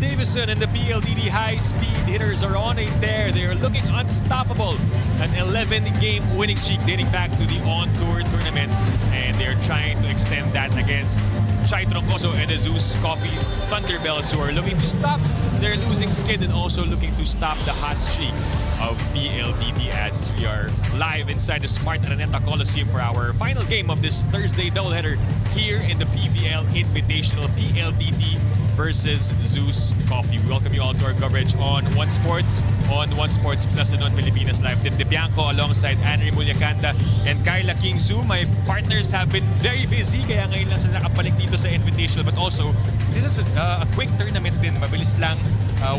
Davison and the PLDT High Speed Hitters are on a tear. They are looking unstoppable. An 11-game winning streak dating back to the on-tour tournament. And they're trying to extend that against Chai Troncoso and the Zus Thunderbelles, who are looking to stop their losing skid and also looking to stop the hot streak of PLDT as we are live inside the Smart Araneta Coliseum for our final game of this Thursday doubleheader here in the PVL Invitational. PLDT versus Zeus Coffee. We welcome you all to our coverage on One Sports Plus and on Pilipinas Live. Tim DeBianco alongside Anri Mulyacanda and Kyla Kingsu. My partners have been very busy kaya ngayon lang sila nakabalik dito sa Invitational, but also this is a quick tournament din. Mabilis lang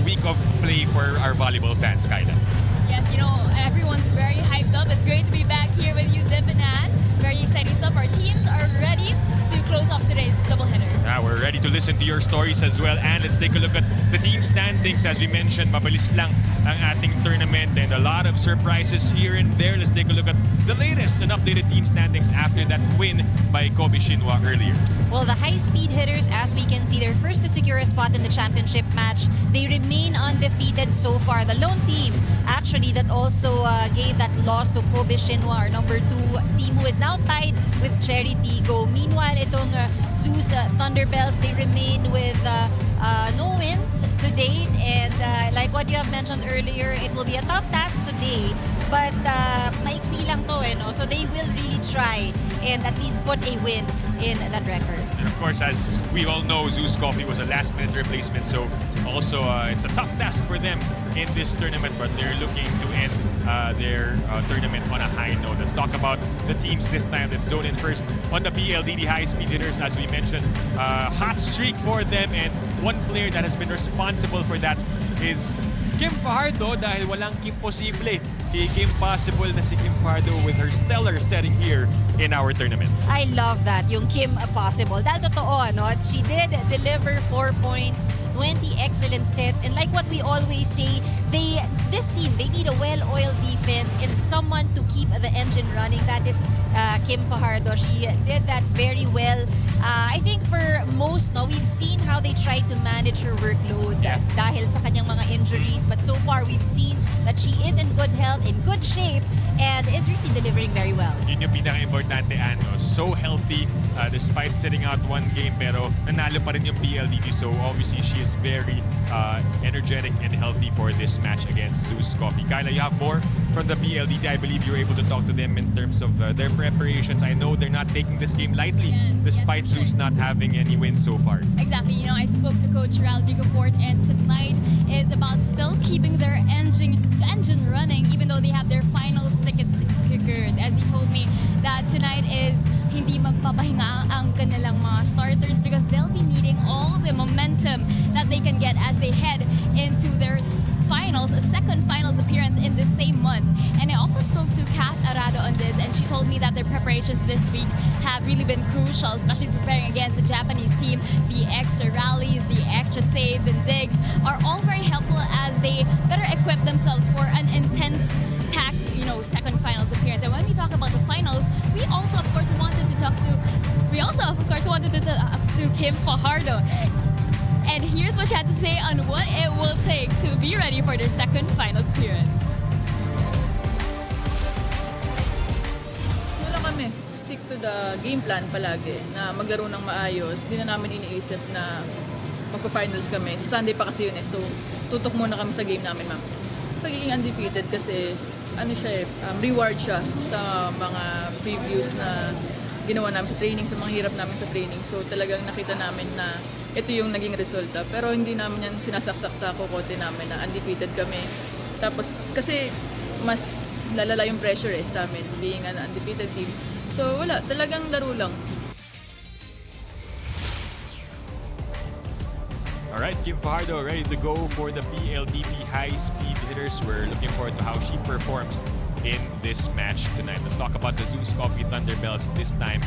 week of play for our volleyball fans, Kyla. Yes, you know, everyone's very hyped up. It's great to be back here with you, Dip and Ann. Very exciting stuff. Our teams are ready to close off today's doubleheader. We're ready to listen to your stories as well. And let's take a look at the team standings. As we mentioned, mabilis lang ang ating tournament and a lot of surprises here and there. Let's take a look at the latest and updated team standings after that win by Kobe Shinwa earlier. Well, the High Speed Hitters, as we can see, they're first to secure a spot in the championship match. They remain undefeated so far. The lone team, actually, that also gave that loss to Kobe Shinwa, our number 2 team, who is now tied with Cherry Tigo. Meanwhile, itong Zus Thunderbelles, they remain with no wins to date. And like what you have mentioned earlier, it will be a tough task today. But maiksi lang to, no? So they will really try and at least put a win in that record. And of course, as we all know, Zeus Coffee was a last-minute replacement, so also it's a tough task for them in this tournament, but they're looking to end their tournament on a high note. Let's talk about the teams this time. Let's zone in first on the PLDT High Speed Hitters. As we mentioned, hot streak for them, and one player that has been responsible for that is Kim Fajardo, dahil walang Kim Posible. Kim Possible na si Kim Fajardo with her stellar setting here in our tournament. I love that, yung Kim Possible. Dahil totoo, no? She did deliver 4 points, 20 excellent sets, and like what we always say, this team, they need a well-oiled defense and someone to keep the engine running. That is Kim Fajardo. She did that very well. I think for most, no, we've seen how they tried to manage her workload dahil sa kanyang mga injuries, but so far we've seen that she is in good health, in good shape, and is really delivering very well. Yun yung pinaka-importante, ano, so healthy despite sitting out one game, pero nanalo pa rin yung PLDT, so obviously she is very energetic and healthy for this match against Zeus Coffee. Kyla, you have more from the PLDT. I believe you're able to talk to them in terms of their preparations. I know they're not taking this game lightly, despite Zeus not having any wins so far. Exactly. You know, I spoke to Coach Rodrigo Fort, and tonight is about still keeping their engine running, even though they have their finals tickets secured. As he told me that tonight is hindi magpapahinga ang kanilang mga starters because they'll be needing all the momentum that they can get as they head into their finals, a second finals appearance in the same month. And I also spoke to Kath Arado on this, and she told me that their preparations this week have really been crucial, especially preparing against the Japanese team. The extra rallies, the extra saves and digs are all very helpful as they better equip themselves for an intense packed, you know, second finals appearance. And when we talk about the finals, we also of course wanted to talk to Kim Fajardo. And here's what she had to say on what it will take to be ready for their second finals appearance. Wala kami. Stick to the game plan palagi na maglaro ng maayos. Di na namin iniisip na magpa-finals kami. Sa Sunday pa kasi yun eh. So, tutok muna kami sa game namin, ma'am. Pagiging undefeated kasi ano siya reward siya sa mga previews na ginawa namin sa training, sa mga hirap namin sa training. So, talagang nakita namin na ito yung naging resulta. Pero hindi namin yan sinasaksak sa kokote namin na undefeated kami. Tapos, kasi mas lalala yung pressure sa amin, being an undefeated team. So, wala. Talagang laro lang. Alright, Kim Fajardo ready to go for the PLDT High Speed Hitters. We're looking forward to how she performs in this match tonight. Let's talk about the Zus Coffee Thunderbelles this time.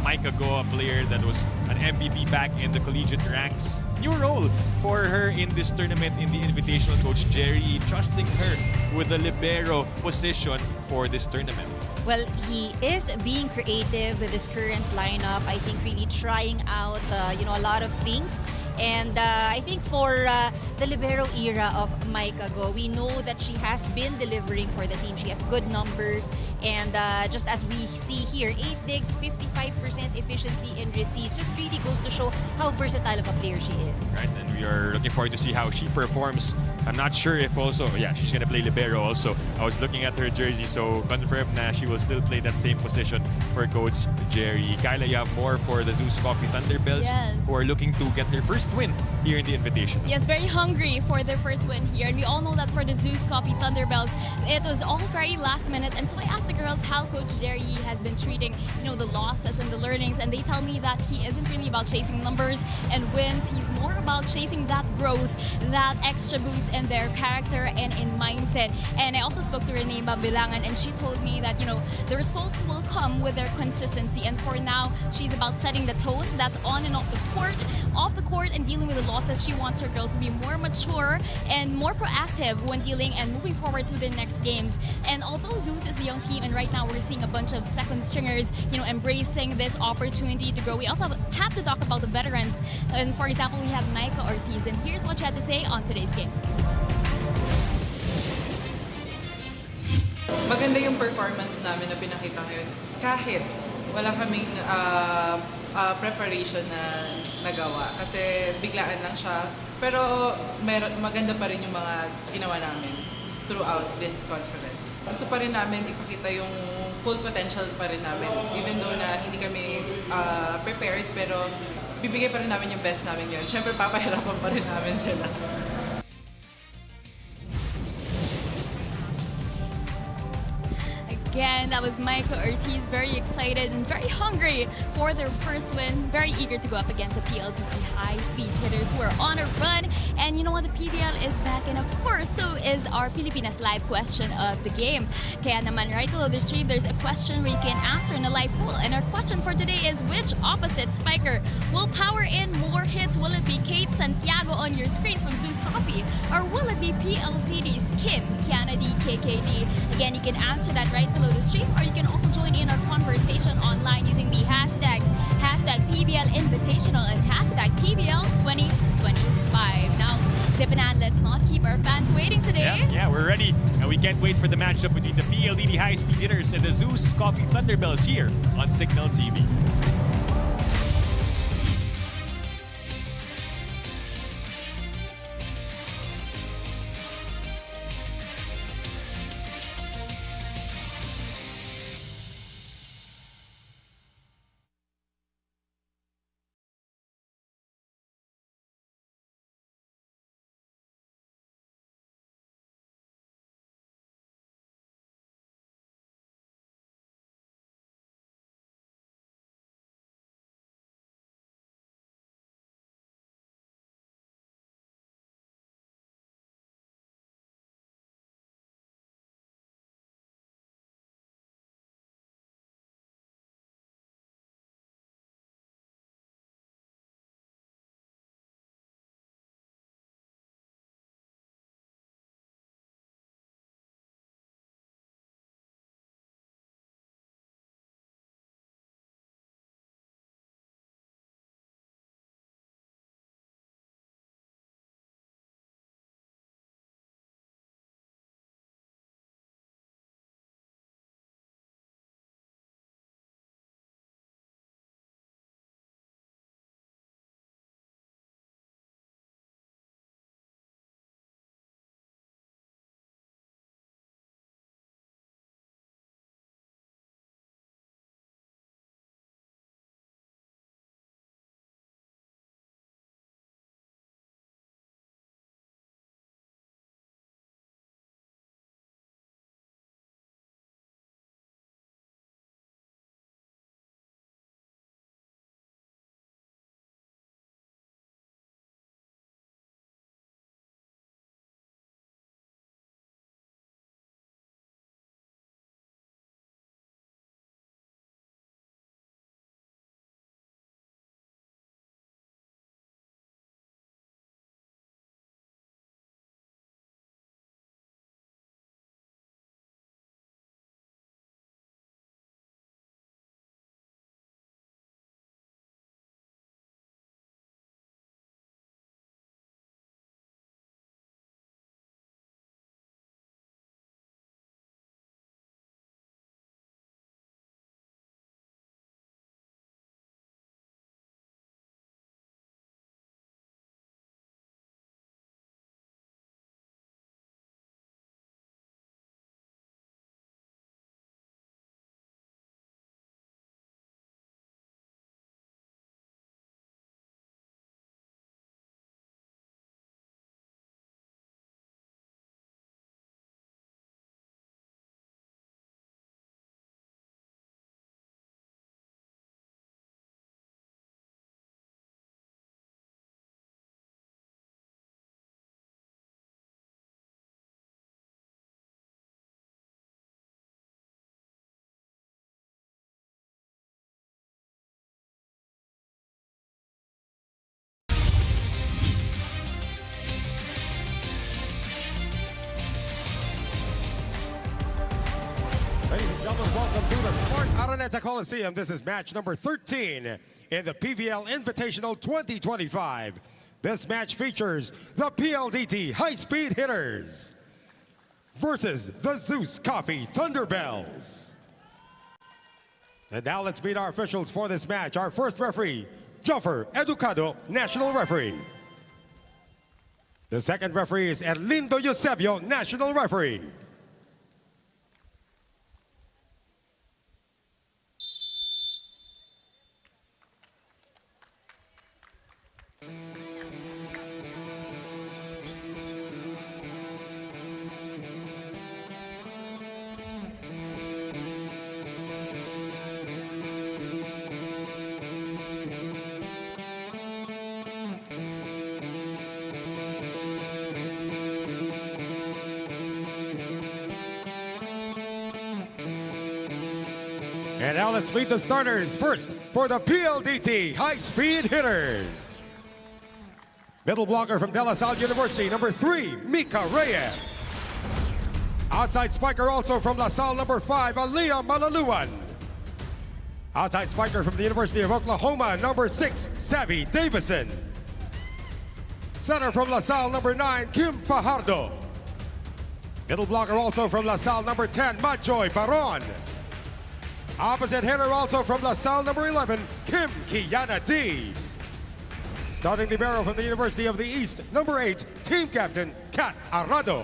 Micah Go, a player that was an MVP back in the collegiate ranks. New role for her in this tournament in the Invitational. Coach Jerry trusting her with the libero position for this tournament. Well, he is being creative with his current lineup. I think really trying out, a lot of things. And I think for the libero era of Maika Go, we know that she has been delivering for the team. She has good numbers, and just as we see here, 8 digs, 55% efficiency in receipts, just really goes to show how versatile of a player she is. Right, and we are looking forward to see how she performs. I'm not sure if also, yeah, she's gonna play libero also. I was looking at her jersey, so confirmed na she will still play that same position for Coach Jerry. Kyla, you have more for the Zus Thunderbelles, Yes. who are looking to get their first win here in the Invitational. Yes, very hungry for their first win here. And we all know that for the Zeus Thunderbelles, it was all very last minute. And so I asked the girls how Coach Jerry has been treating, the losses and the learnings. And they tell me that he isn't really about chasing numbers and wins. He's more about chasing that growth, that extra boost in their character and in mindset. And I also spoke to Renee Bilangan, and she told me that, the results will come with their consistency. And for now, she's about setting the tone. That's on and off the court, and dealing with the losses. She wants her girls to be more mature and more proactive when dealing and moving forward to their next games. And although Zeus is a young team, and right now we're seeing a bunch of second stringers, embracing this opportunity to grow, we also have to talk about the veterans. And for example, we have Maika Ortiz, and here's what she had to say on today's game. Maganda yung performance namin na pinakita ngayon. Kahit wala kaming preparation na nagawa. Kasi biglaan lang siya. Pero maganda pa rin yung mga ginawa namin throughout this conference. Gusto pa rin namin ipakita yung full potential pa rin namin. Even though na hindi kami prepared, pero bibigay pa rin namin yung best namin yun. Siyempre, papahirapan pa rin namin sila. Again, that was Maika Ortiz, very excited and very hungry for their first win. Very eager to go up against the PLDT High Speed Hitters, who are on a run. And you know what? The PVL is back, and of course, so is our Pilipinas live question of the game. Kaya naman, right below the stream, there's a question where you can answer in a live poll. And our question for today is, which opposite spiker will power in more hits? Will it be Kate Santiago on your screens from Zeus Coffee? Or will it be PLDT's Kim Kennedy KKD? Again, you can answer that right below the stream, or you can also join in our conversation online using the hashtags #PVL Invitational and #PVL 2025. Now, Zipanan, let's not keep our fans waiting today. Yeah, we're ready, and we can't wait for the matchup between the PLDT High Speed Hitters and the Zeus Thunderbelles here on Signal TV. gentlemen, welcome to the Smart Araneta Coliseum. This is match number 13 in the PVL Invitational 2025. This match features the PLDT High Speed Hitters versus the Zus Thunderbelles. And now let's meet our officials for this match. Our first referee, Joffer Educado, National Referee. The second referee is Erlindo Eusebio, National Referee. And now let's meet the starters. First, for the PLDT High Speed Hitters. Middle blocker from De La Salle University, number 3, Mika Reyes. Outside spiker also from La Salle, number 5, Aliyah Malaluan. Outside spiker from the University of Oklahoma, number 6, Savvy Davison. Center from La Salle, number 9, Kim Fajardo. Middle blocker also from La Salle, number 10, Majoy Baron. Opposite hitter also from La Salle, number 11, Kim Kiana D. Starting libero from the University of the East, number 8, team captain, Kat Arado.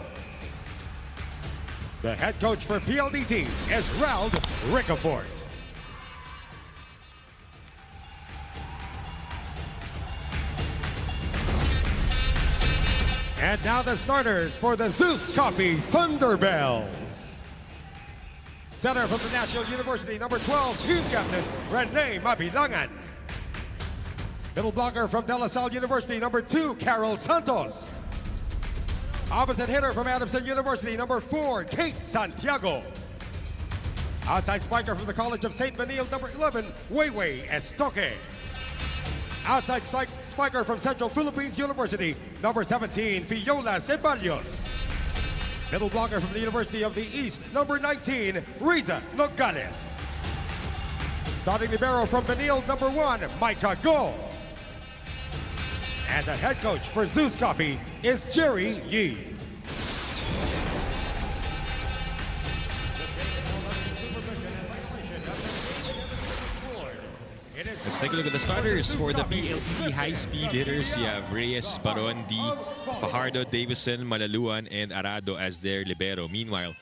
The head coach for PLDT is Ralph Ricafort. And now the starters for the Zus Thunderbelles. Center from the National University, number 12, team captain, Rene Mabilangan. Middle blocker from De La Salle University, number 2, Carol Santos. Opposite hitter from Adamson University, number 4, Kate Santiago. Outside spiker from the College of St. Benil, number 11, Weiwei Estoque. Outside spiker from Central Philippines University, number 17, Fiola Ceballos. Middle blocker from the University of the East, number 19, Riza Nogales. Starting libero from Benil, number 1, Micah Go. And the head coach for Zeus Coffee is Jerry Yee. Let's take a look at the starters for the PLDT High Speed Hitters. You have Reyes, Baron, D, Fajardo, Davison, Malaluan, and Arado as their libero. Meanwhile,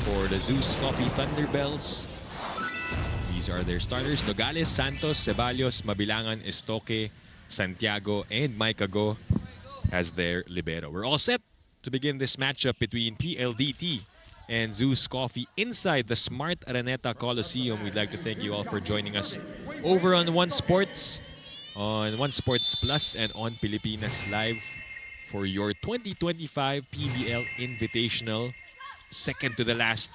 for the Zus Thunderbelles, these are their starters: Nogales, Santos, Ceballos, Mabilangan, Estoque, Santiago, and Micah Go as their libero. We're all set to begin this matchup between PLDT and Zus Coffee inside the Smart Araneta Coliseum. We'd like to thank you all for joining us over on One Sports, on One Sports Plus, and on Pilipinas Live for your 2025 PVL Invitational. Second to the last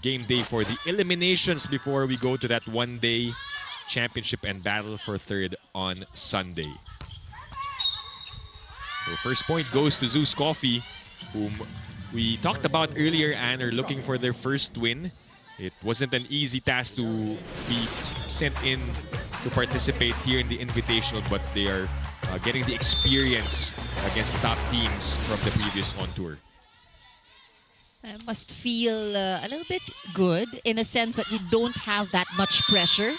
game day for the eliminations before we go to that one-day championship and battle for third on Sunday. So first point goes to Zus Coffee, whom we talked about earlier and are looking for their first win. It wasn't an easy task to be sent in to participate here in the Invitational, but they are getting the experience against top teams from the previous on tour. Must feel a little bit good in a sense that you don't have that much pressure.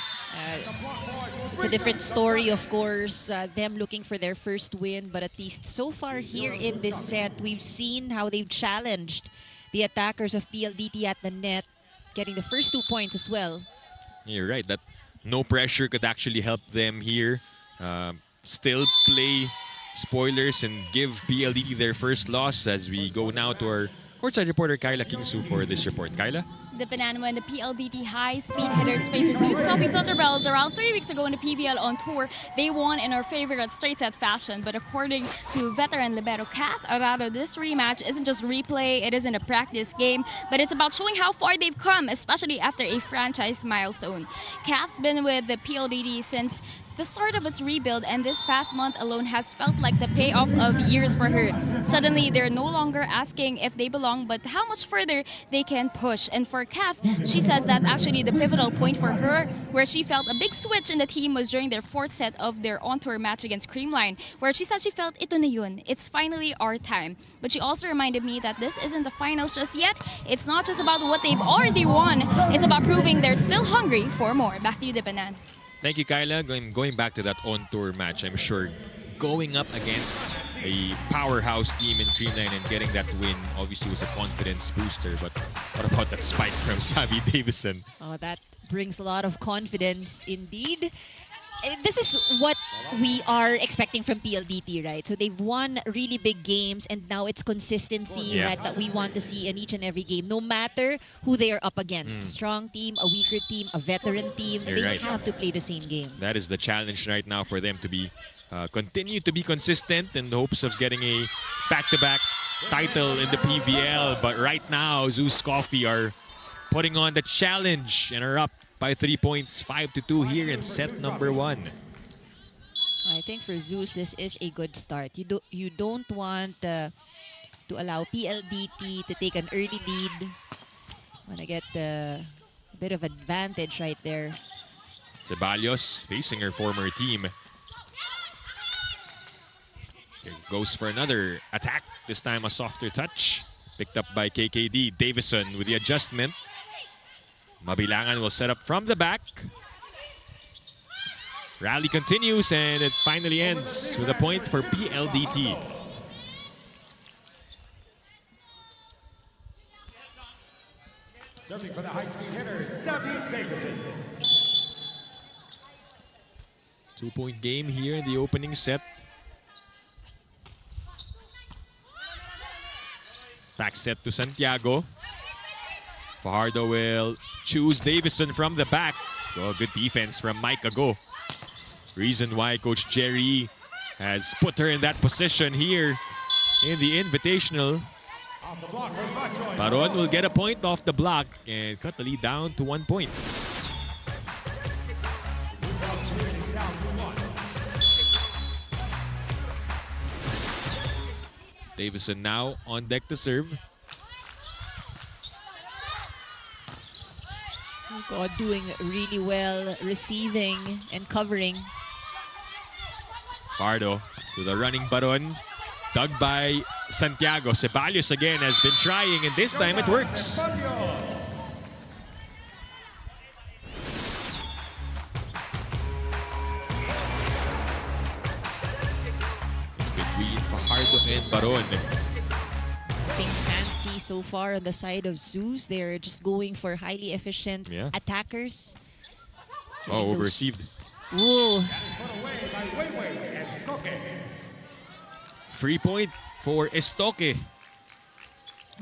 It's a different story, of course, them looking for their first win, but at least so far here in this set, we've seen how they've challenged the attackers of PLDT at the net, getting the first 2 points as well. You're right, that no pressure could actually help them here. Still play spoilers and give PLDT their first loss as we go now to our courtside reporter Kyla Kingsu for this report. Kyla? The Banana and the PLDT High Speed Hitters faces Zus Thunderbelles around 3 weeks ago in the PVL on tour. They won in our favorite straight set fashion, but according to veteran libero Kat Arado, this rematch isn't just replay, it isn't a practice game, but it's about showing how far they've come, especially after a franchise milestone. Kat's been with the PLDT since the start of its rebuild, and this past month alone has felt like the payoff of years for her. Suddenly, they're no longer asking if they belong, but how much further they can push. And for Kath, she says that actually the pivotal point for her, where she felt a big switch in the team, was during their fourth set of their on-tour match against Creamline, where she said she felt ito na yun, it's finally our time. But she also reminded me that this isn't the finals just yet. It's not just about what they've already won, it's about proving they're still hungry for more. Back to you, Depanan. Thank you, Kyla. Going back to that on-tour match, I'm sure going up against a powerhouse team in Creamline and getting that win obviously was a confidence booster. But what about that spike from Savvy Davison? Oh, that brings a lot of confidence indeed. This is what we are expecting from PLDT, right? So they've won really big games, and now it's consistency that we want to see in each and every game, no matter who they are up against. A strong team, a weaker team, a veteran team. They have to play the same game. That is the challenge right now for them to be continue to be consistent in the hopes of getting a back-to-back title in the PVL. But right now, Zeus Coffee are putting on the challenge and are up by 3 points, 5-2 here in set number 1. I think for Zeus, this is a good start. You don't want to allow PLDT to take an early lead. Want to get a bit of advantage right there. Ceballos facing her former team. Here goes for another attack. This time a softer touch. Picked up by KKD. Davison with the adjustment. Mabilangan will set up from the back. Rally continues and it finally ends with a point for PLDT. Serving for the High Speed Hitters, Savvy Davison. 2-point game here in the opening set. Back set to Santiago. Fajardo will choose Davison from the back. Oh, good defense from Mike Ago. Reason why Coach Jerry has put her in that position here in the Invitational. Baron will get a point off the block and cut the lead down to 1 point. Davison now on deck to serve. God, doing really well, receiving and covering. Pardo to the running Baron. Dug by Santiago. Ceballos again has been trying, and this time it works. Between Fajardo and Baron. Nothing fancy so far on the side of Zeus. They're just going for highly efficient attackers. Oh, over-received. Whoa. Free point for Estoque.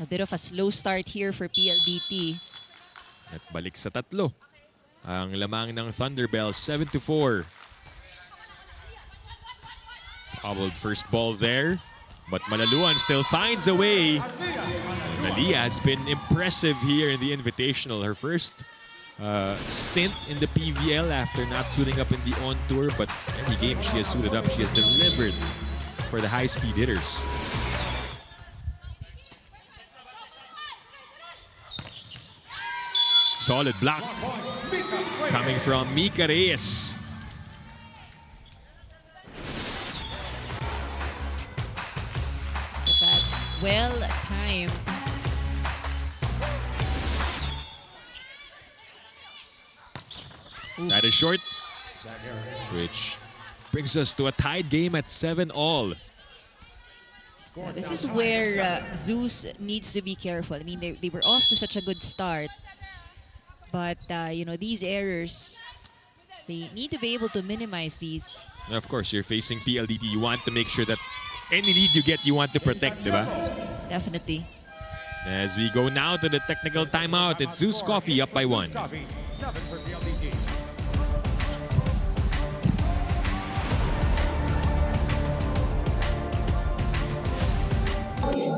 A bit of a slow start here for PLDT. At balik sa tatlo. Ang lamang ng Thunderbelles, 7-4. Hobbled first ball there. But Malaluan still finds a way. Nalia has been impressive here in the Invitational. Her first stint in the PVL after not suiting up in the on-tour. But every game she has suited up, she has delivered for the High Speed Hitters. Solid block coming from Mika Reyes. Well timed. That is short, which brings us to a tied game at 7-all. This is where Zeus needs to be careful. I mean, they were off to such a good start. But, you know, these errors, they need to be able to minimize these. And of course, you're facing PLDT. You want to make sure that any lead you get, you want to protect, diba? Definitely. As we go now to the technical timeout, it's Zeus Coffee up by 1. 7 for PLDT.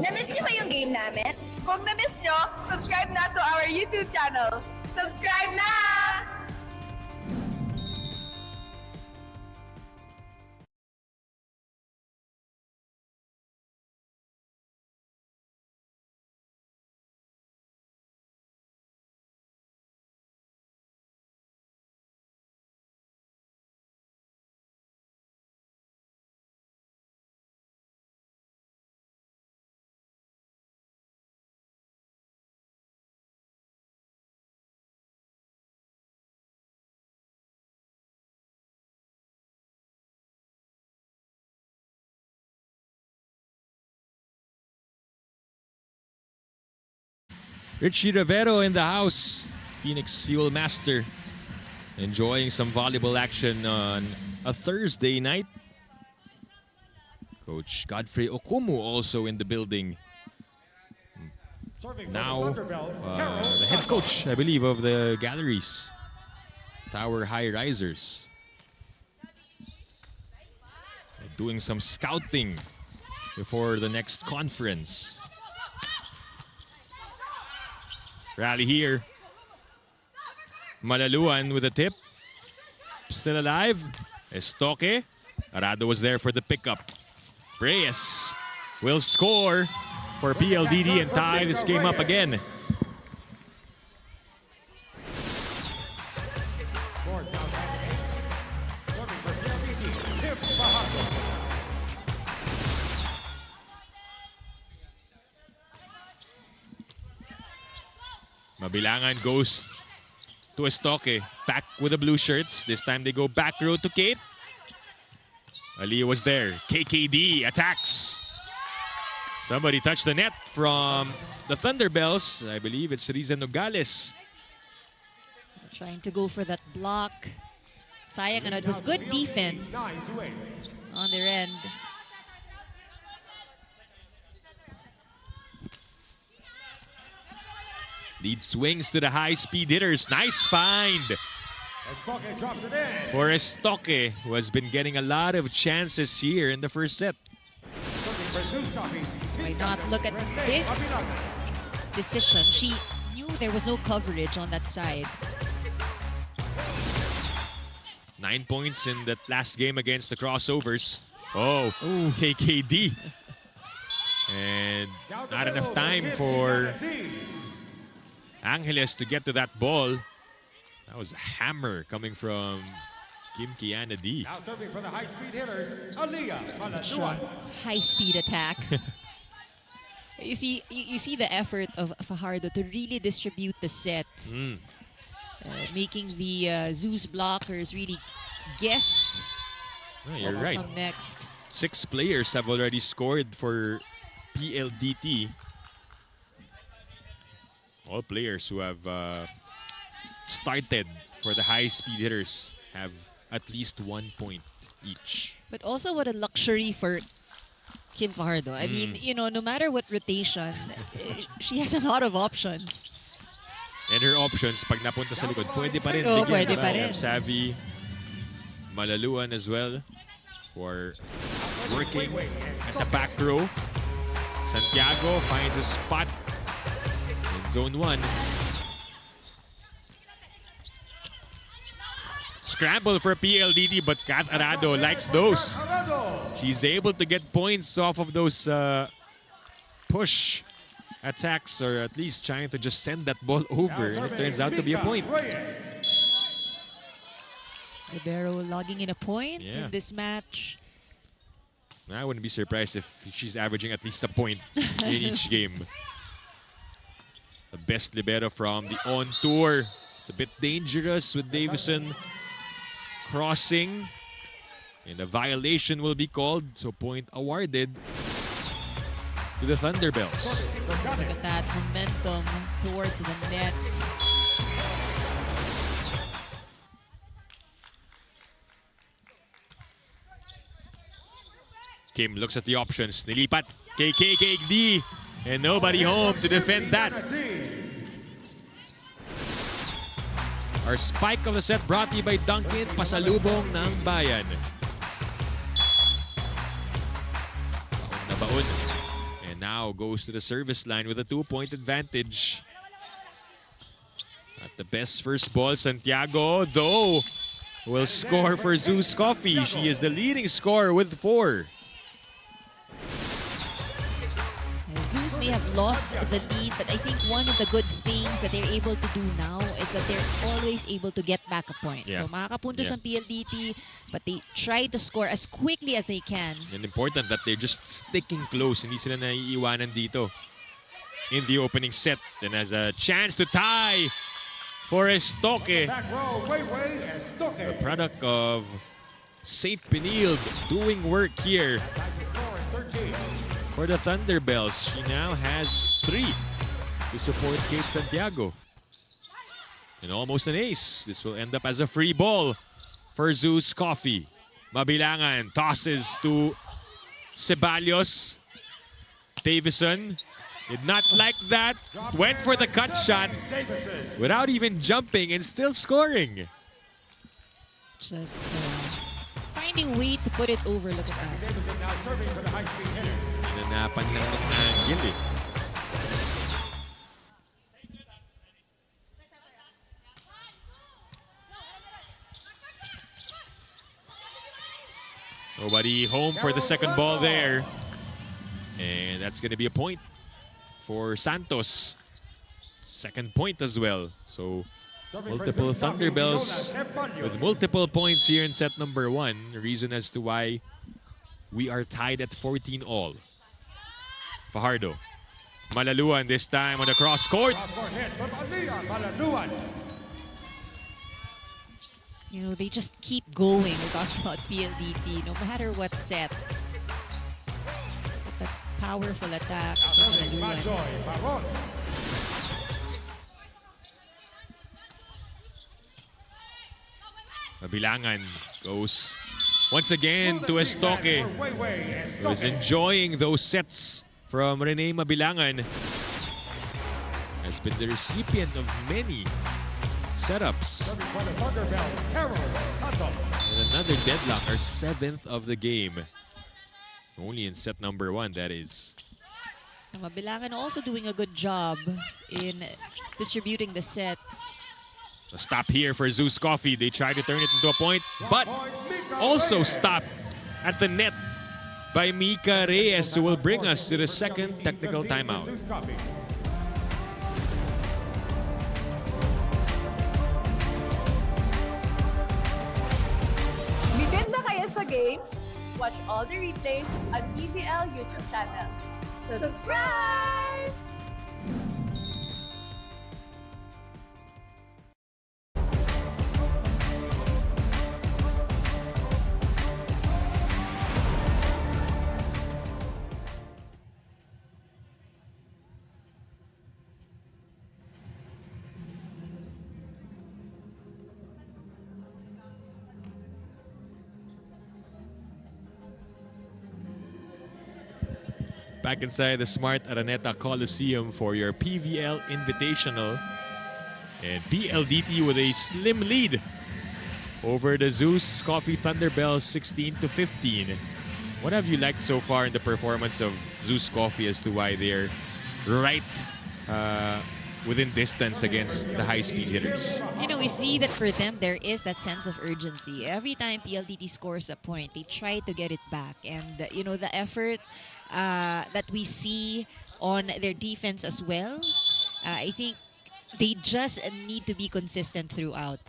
Na-miss niyo ba yung game namin? Kung na-miss niyo, subscribe na to our YouTube channel. Subscribe na! Richie Rivero in the house. Phoenix Fuel Master. Enjoying some volleyball action on a Thursday night. Coach Godfrey Okumu also in the building. Now, the head coach, I believe, of the galleries. Tower High Risers. Doing some scouting before the next conference. Rally here. Malaluan with a tip. Still alive. Estoque. Arado was there for the pickup. Reyes will score for PLDT and tie this game up again. Mabilangan goes to Estoque. Back with the blue shirts. This time they go back row to Kate. Ali was there. KKD attacks. Somebody touched the net from the Thunderbelles. I believe it's Riza Nogales. Trying to go for that block. Sayang, and it was good defense on their end. Lead swings to the high-speed hitters. Nice find Estoque drops it in. for Estoque, who has been getting a lot of chances here in the first set. Why not look at this decision? She knew there was no coverage on that side. 9 points in that last game against the crossovers. Oh, KKD. And not enough time for Angeles to get to that ball. That was a hammer coming from Kim Kiana D. Now serving for the high-speed hitters, Aliyah Such Malaluan. a high-speed attack. You see the effort of Fajardo to really distribute the sets, making the Zeus blockers really guess Oh, you're what will right. come next. 6 players have already scored for PLDT. All players who have started for the high-speed hitters have at least 1 point each. But also what a luxury for Kim Fajardo. I mean, you know, no matter what rotation, she has a lot of options. And her options, pag napunta sa likod, pwede pa rin. Oo, Bigyan, pwede diba? pa We rin. have Savvy, Malaluan as well, who are working at the back row. Santiago finds a spot in zone 1. Scramble for PLDT, but Kat Arado likes those. She's able to get points off of those push attacks, or at least trying to just send that ball over, and it turns out to be a point. Rivero logging in a point Yeah. in this match. I wouldn't be surprised if she's averaging at least a point in each game. The best libero from the on-tour. It's a bit dangerous with Davison crossing. And a violation will be called, so point awarded to the Thunderbelles. Look at that momentum towards the net. Kim looks at the options. Nilipat kay KKD. And nobody home to defend that. Our spike of the set brought to you by Dunkin', pasalubong ng bayan. Baon na baon. And now goes to the service line with a 2-point advantage. At the best first ball, Santiago, though, will score for Zeus Coffee. She is the leading scorer with 4. Zeus may have lost the lead, but I think one of the good things that they're able to do now is that they're always able to get back a point. Yeah. So makakapuntos Yeah. ang PLDT, but they try to score as quickly as they can. And important that they're just sticking close. Hindi sila naiiwanan dito in the opening set. And has a chance to tie for Estoque. Back row, Estoque. The product of St. Peniel doing work here Tied to score at 13. for the Thunderbelles. She now has 3. to support Kate Santiago. And almost an ace. This will end up as a free ball for Zeus Coffee. Mabilangan tosses to Ceballos. Davison did not like that. Went for the cut shot without even jumping and still scoring. Just finding way to put it over. Look at that. Davison now serving for the high speed hitter. Inanapan lang ng angle eh. Nobody home for the second ball there. And that's going to be a point for Santos. Second point as well. So multiple Thunderbelles with multiple points here in set number 1. The reason as to why we are tied at 14 all. Fajardo. Malaluan this time on the cross court. You know, they just keep going. We're talking about PLDT, no matter what set. That powerful attack from Malaluan. Mabilangan goes once again to Estoque. He was enjoying those sets from Rene Mabilangan. Has been the recipient of many setups. And another deadlock, our 7th of the game. Only in set number 1, that is. Mabilangan also doing a good job in distributing the sets. A stop here for Zeus Coffee. They try to turn it into a point, but also stopped at the net by Mika Reyes, who will bring us to the second technical timeout. Bitin na kayo sa games? Watch all the replays on PVL YouTube channel. Subscribe! Back inside the Smart Araneta Coliseum for your PVL Invitational. And PLDT with a slim lead over the Zeus Coffee Thunderbelles 16-15. What have you liked so far in the performance of Zeus Coffee as to why they're right within distance against the high-speed hitters? You know, we see that for them, there is that sense of urgency. Every time PLDT scores a point, they try to get it back. And, you know, the effort that we see on their defense as well, I think they just need to be consistent throughout.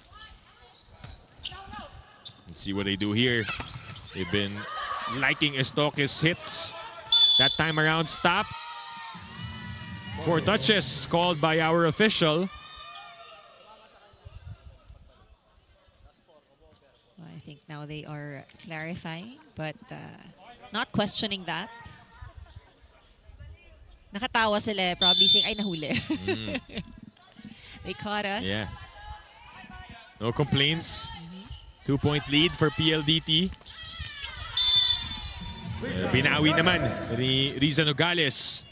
Let's see what they do here. They've been liking Estoque's hits. That time around, stop. 4 touches called by our official. Well, I think now they are clarifying, but not questioning that. Nakatawa sila, probably saying, ay, nahuli. They caught us. Yeah. No complaints. 2-point lead for PLDT. Binawi naman ni Riza Nogales.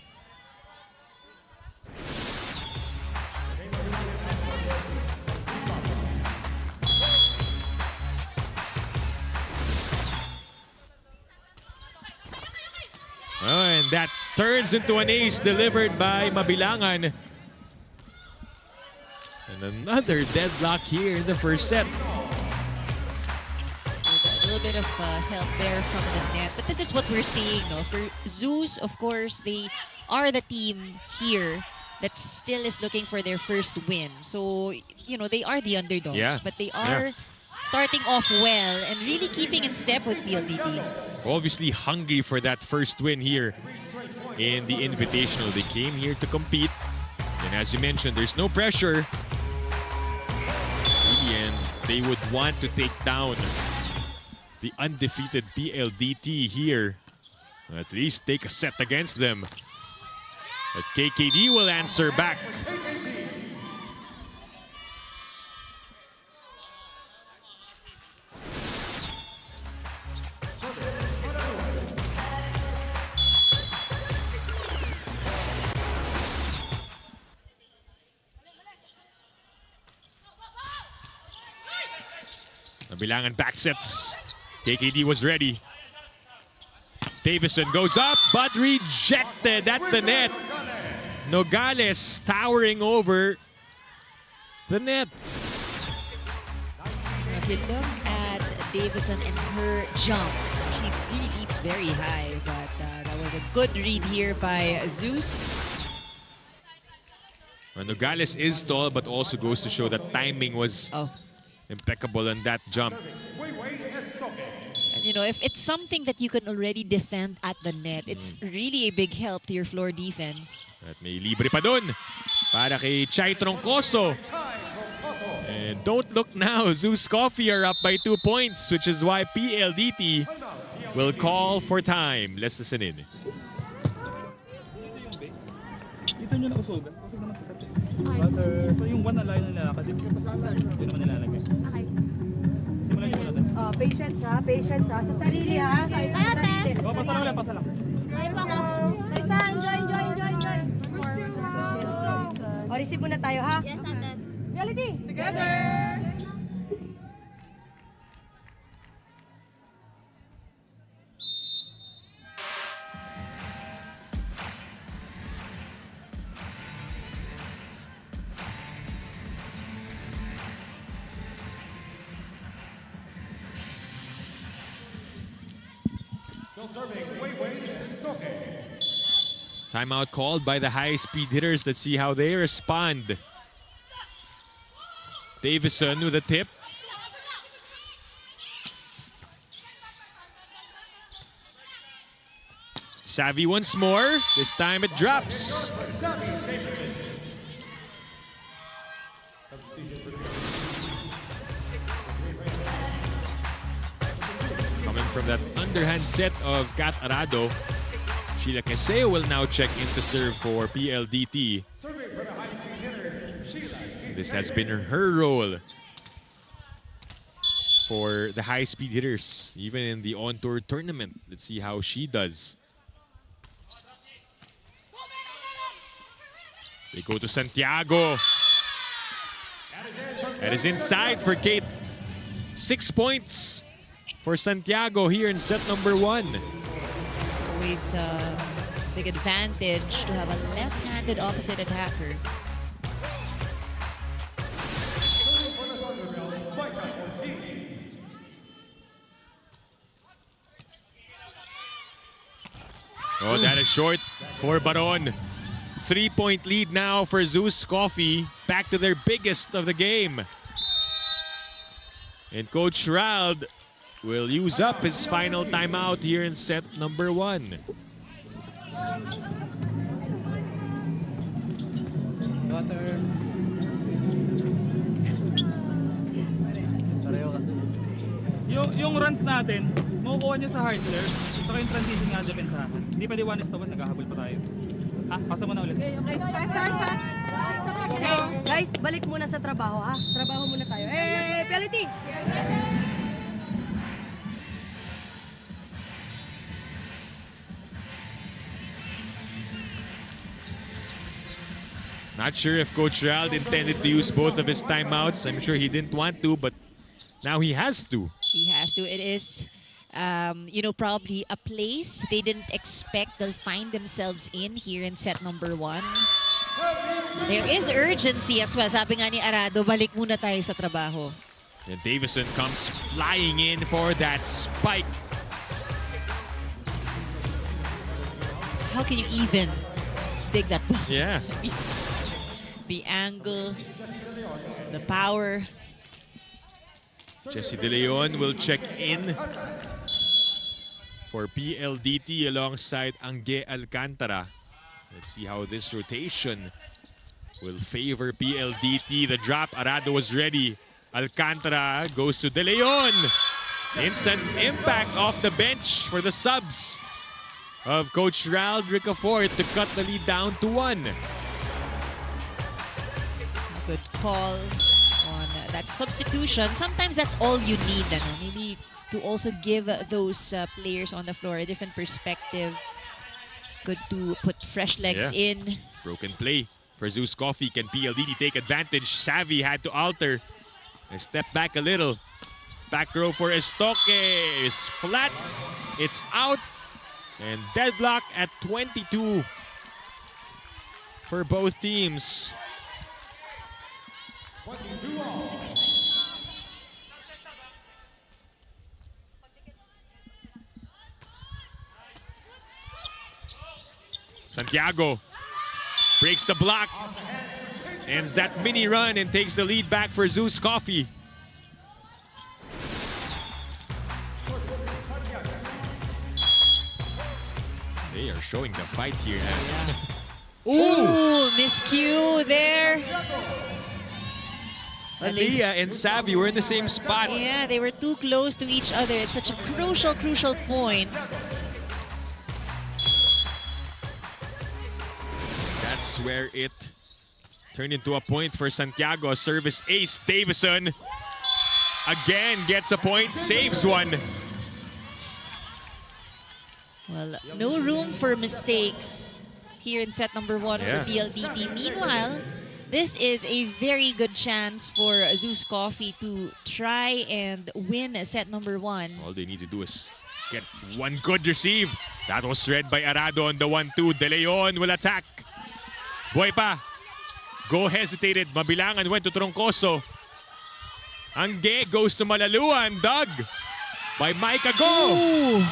Oh, and that turns into an ace delivered by Mabilangan. And another deadlock here in the first set. A little bit of help there from the net. But this is what we're seeing, no? For Zeus, of course, they are the team here that still is looking for their first win. So, you know, they are the underdogs. But they are starting off well and really keeping in step with PLDT. Obviously hungry for that first win here in the Invitational. They came here to compete. And as you mentioned, there's no pressure. Really, and they would want to take down the undefeated PLDT here. At least take a set against them. But KKD will answer back. Nabilangan back sets. KKD was ready. Davison goes up, but rejected at the net. Nogales towering over the net. If you look at Davison and her jump, she really leaps very high, but that was a good read here by Zeus. Well, Nogales is tall, but also goes to show that timing was impeccable on that jump. And, you know, if it's something that you can already defend at the net, it's really a big help to your floor defense. At may libre pa dun para kay Chai Troncoso. And don't look now, Zeus Coffee are up by 2 points, which is why PLDT will call for time. Let's listen in. Dito nyo nausugan. Usog naman sa kati. Butter. So yung one na line na lalakad, dito naman nilalagay. Okay. Simulan nyo natin. Patience ha, patience ha. Sa sarili ha. Sa sarili. Pasa lang, pasa lang. Ayun pa ako. Enjoy. O, receive muna tayo ha. Yes, ate. Reality. Together! Still serving, Estoque. Timeout called by the high-speed hitters. Let's see how they respond. Davison with a tip. Savvy once more. This time it drops. Coming from that underhand set of Kat Arado, Sheila Queseo will now check in to serve for PLDT. This has been her role for the high-speed hitters, even in the on-tour tournament. Let's see how she does. They go to Santiago. That is inside for Kate. 6 points for Santiago here in set number 1. It's always a big advantage to have a left-handed opposite attacker. Oh, that is short for Baron. 3-point lead now for Zeus Coffee. Back to their biggest of the game. And Coach Rald will use up his final timeout here in set number 1. Butter. Yung runs natin, makukuha nyo sa hard serve. Saka yung transition nga depensahan. Hindi pa di 1:1, naghahabol pa tayo. Pasa mo na ulit. Okay. Guys, balik muna sa trabaho ha. Trabaho muna tayo. Reality. Not sure if Coach Rald intended to use both of his timeouts. I'm sure he didn't want to, but now he has to. He has to. It is, you know, probably a place they didn't expect they'll find themselves in here in set number 1. There is urgency as well. Sabi nga ni Arado, balik muna tayo sa trabaho. And Davison comes flying in for that spike. How can you even dig that ball? Yeah. The angle, the power. Jesse De Leon will check in for PLDT alongside Angge Alcantara. Let's see how this rotation will favor PLDT. The drop, Arado was ready. Alcantara goes to De Leon. Instant impact off the bench for the subs. of Coach Ral Ricafort to cut the lead down to 1. Good call on that substitution. Sometimes that's all you need, maybe to also give those players on the floor a different perspective. Good to put fresh legs in. Broken play for Zeus Coffee. Can PLDT take advantage? Savvy had to alter. And step back a little. Back row for Estoque is flat. It's out. And deadlock at 22 for both teams. 22 all. Santiago breaks the block, ends that mini run and takes the lead back for Zeus Coffee. They are showing the fight here. Ooh, miscue there. Aliyah and Savvy were in the same spot. Yeah, they were too close to each other. It's such a crucial point. That's where it turned into a point for Santiago. Service ace. Davison again gets a point, saves one. Well, no room for mistakes here in set number 1 for PLDT. Meanwhile, this is a very good chance for Zeus Coffee to try and win set number 1. All they need to do is get one good receive. That was read by Arado on the 1-2. De Leon will attack. Buhay pa. Go hesitated. Mabilangan went to Troncoso. Angge goes to Malaluan. Dug by Micah. Go! Ooh.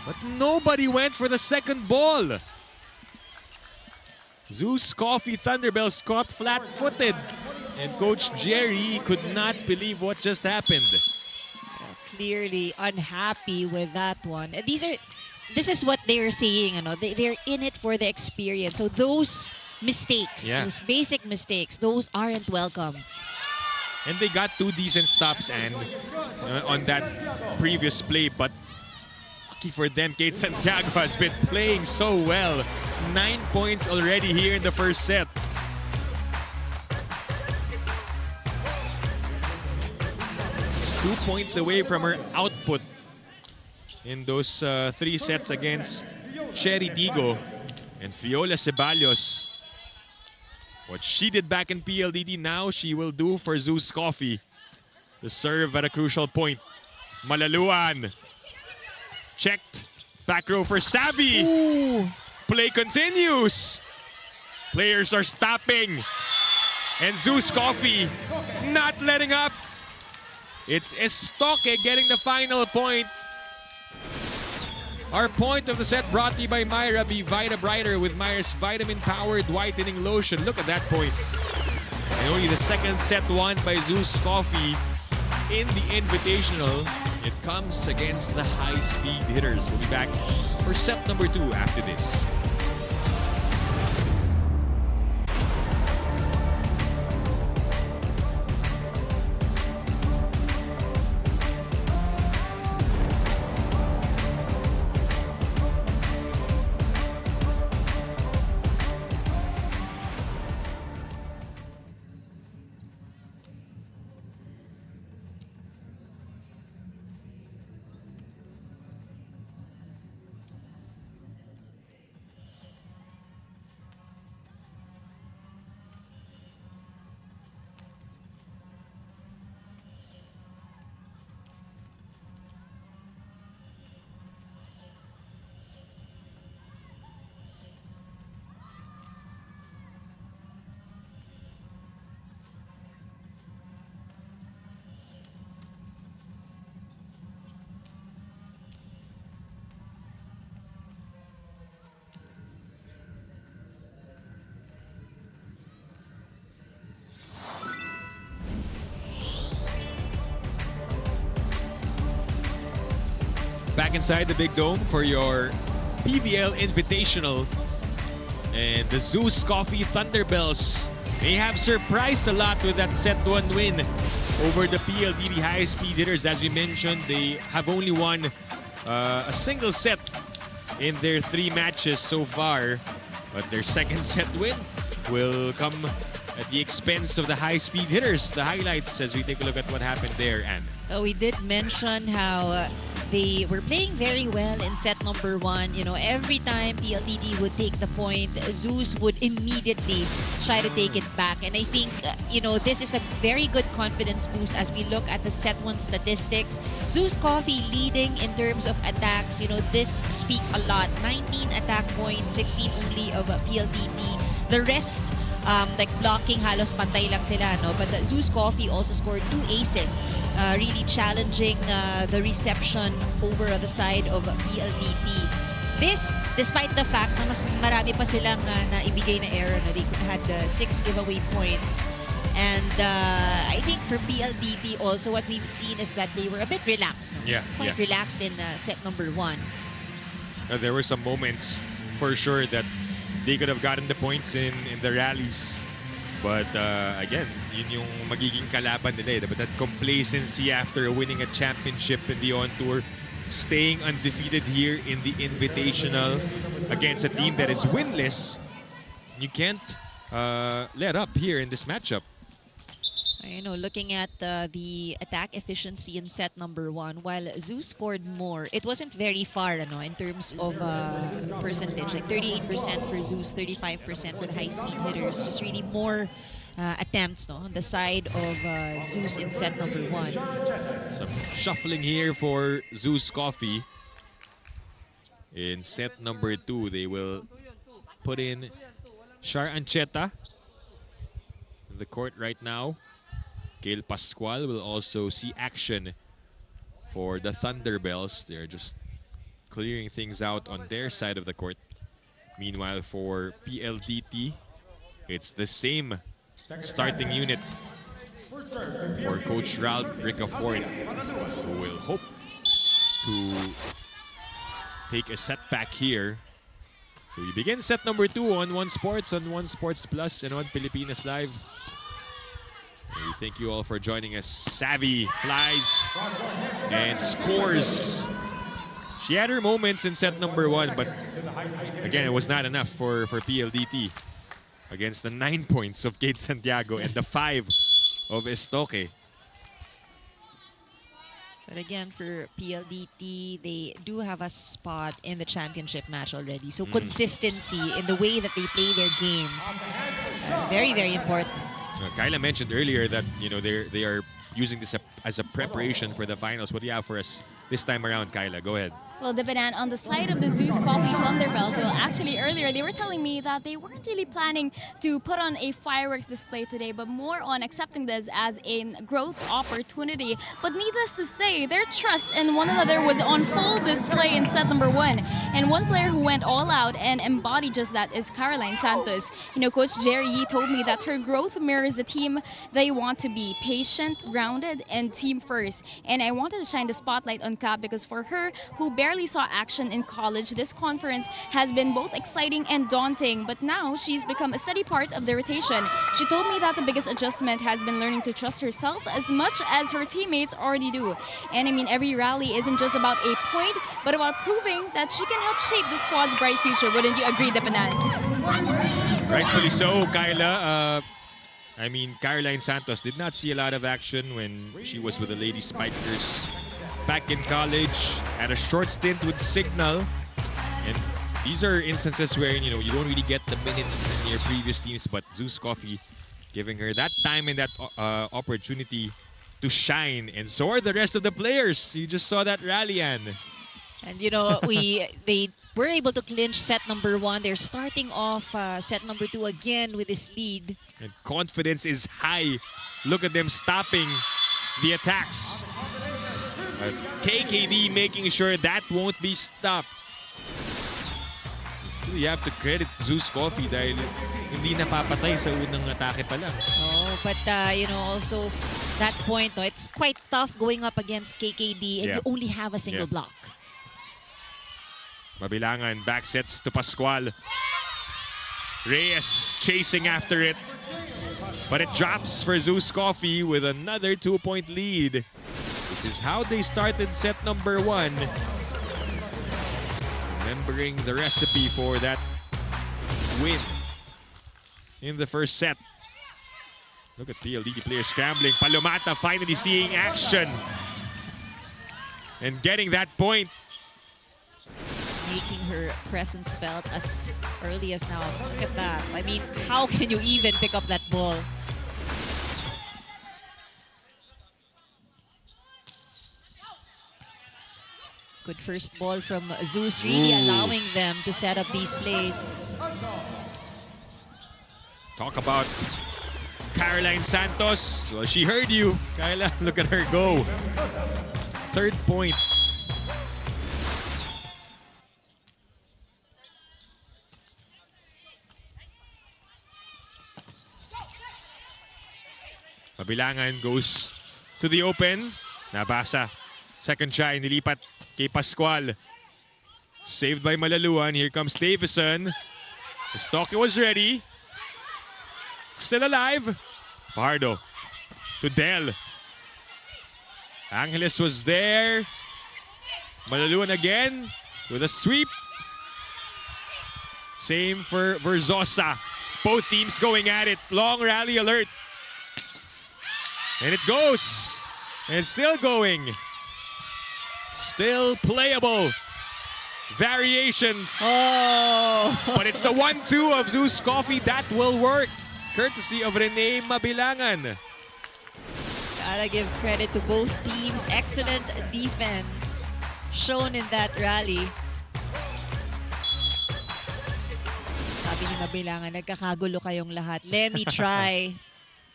But nobody went for the second ball. Zus Thunderbelles caught flat-footed. And Coach Jerry could not believe what just happened. Clearly unhappy with that one. This is what they're saying, they're in it for the experience. So those mistakes, those basic mistakes, those aren't welcome. And they got 2 decent stops and on that previous play, but lucky for them, Kate Santiago has been playing so well. 9 points already here in the first set. She's 2 points away from her output in those 3 sets against Cherry Digo and Fiola Ceballos. What she did back in PLDT, now she will do for Zeus Coffee. To serve at a crucial point. Malaluan. Checked. Back row for Savvy. Ooh. Play continues. Players are stopping. And Zeus Coffee not letting up. It's Estoque getting the final point. Our point of the set brought to you by Myra. Be Vita Brighter with Myra's vitamin-powered whitening lotion. Look at that point. And only the second set won by Zeus Coffee in the Invitational. It comes against the High Speed Hitters. We'll be back for set number 2 after this. Back inside the Big Dome for your PVL Invitational. And the Zeus Thunderbelles may have surprised a lot with that set 1 win over the PLDT High Speed Hitters. As we mentioned, they have only won a single set in their 3 matches so far. But their second set win will come at the expense of the high-speed hitters. The highlights as we take a look at what happened there, Anne. We did mention how they were playing very well in set number 1. You know, every time PLDT would take the point, Zeus would immediately try to take it back. And I think, you know, this is a very good confidence boost as we look at the set 1 statistics. Zeus Coffee leading in terms of attacks. You know, this speaks a lot. 19 attack points, 16 only of PLDT. The rest, like blocking, halos pantay lang sila, no? But Zeus Coffee also scored 2 aces, really challenging the reception over on the side of PLDT. This, despite the fact na mas marami pa silang naibigay na error, no? They had 6 giveaway points. And I think for PLDT also, what we've seen is that they were a bit relaxed. No? Quite relaxed in set number 1. There were some moments, for sure, that they could have gotten the points in the rallies. But again, yun yung magiging kalaban nila. But that complacency after winning a championship in the on-tour, staying undefeated here in the Invitational against a team that is winless, you can't let up here in this matchup. You know, looking at the attack efficiency in set number 1, while Zeus scored more, it wasn't very far, ano, in terms of percentage. Like 38% for Zeus, 35% for the high-speed hitters. Just really more attempts, no, on the side of Zeus in set number 1. Some shuffling here for Zeus Coffee. In set number 2, they will put in Char Ancheta in the court right now. Gail Pascual will also see action for the Thunderbelles. They're just clearing things out on their side of the court. Meanwhile, for PLDT, it's the same starting unit for Coach Ralph Ricafort, who will hope to take a setback here. So we begin set number 2 on One Sports, on One Sports Plus, and on Pilipinas Live. We thank you all for joining us. Savvy flies and scores. She had her moments in set number 1, but again, it was not enough for PLDT against the 9 points of Kate Santiago and the 5 of Estoque. But again, for PLDT, they do have a spot in the championship match already. So consistency in the way that they play their games, very, very important. Kyla mentioned earlier that, you know, they are using this as a preparation for the finals. What do you have for us this time around, Kyla? Go ahead. Well, Dipanan, on the side of the Zeus Coffee Thunderbelles, well, actually earlier they were telling me that they weren't really planning to put on a fireworks display today, but more on accepting this as a growth opportunity. But needless to say, their trust in one another was on full display in set number 1. And one player who went all out and embodied just that is Caroline Santos. You know, Coach Jerry Yee told me that her growth mirrors the team they want to be: patient, grounded, and team first. And I wanted to shine the spotlight on Cap because for her, who barely saw action in college, this conference has been both exciting and daunting, but now she's become a steady part of the rotation. She told me that the biggest adjustment has been learning to trust herself as much as her teammates already do. And I mean, every rally isn't just about a point, but about proving that she can help shape the squad's bright future. Wouldn't you agree, Depanan? Rightfully so, Kyla. I mean, Caroline Santos did not see a lot of action when she was with the Lady Spikers back in college. Had a short stint with Signal, and these are instances where, you know, you don't really get the minutes in your previous teams, but Zeus Coffee giving her that time and that opportunity to shine, and so are the rest of the players. You just saw that rally, Anne. And you know, they were able to clinch set number 1. They're starting off set number 2 again with this lead. And confidence is high. Look at them stopping the attacks. KKD making sure that won't be stopped. Still, you have to credit Zeus Coffee dahil hindi napapatay sa unang atake pa lang. Oh, but you know, also that point, no, it's quite tough going up against KKD and you only have a single block. Mabilangan, back sets to Pascual. Reyes chasing after it. But it drops for Zeus Coffee with another 2-point lead. This is how they started set number 1. remembering the recipe for that win in the first set. Look at PLDT players scrambling. Palomata finally seeing action and getting that point. Making her presence felt as early as now. Look at that. I mean, how can you even pick up that ball? Good first ball from Zeus, really allowing them to set up these plays. Talk about Caroline Santos. Well, she heard you. Kyla, look at her go. Third point. Mabilangan goes to the open. Nabasa. Second try, nilipat kay Pascual. Saved by Malaluan. Here comes Davison. Estoque was ready. Still alive. Pardo to Del. Angeles was there. Malaluan again with a sweep. Same for Verzosa. Both teams going at it. Long rally alert. And it goes. And it's still going. Still playable. Variations. Oh! But it's the 1-2 of Zeus Coffee that will work. Courtesy of Rene Mabilangan. Gotta give credit to both teams. Excellent defense shown in that rally. Sabi ni Mabilangan, nagkakagulo kayong lahat. Let me try.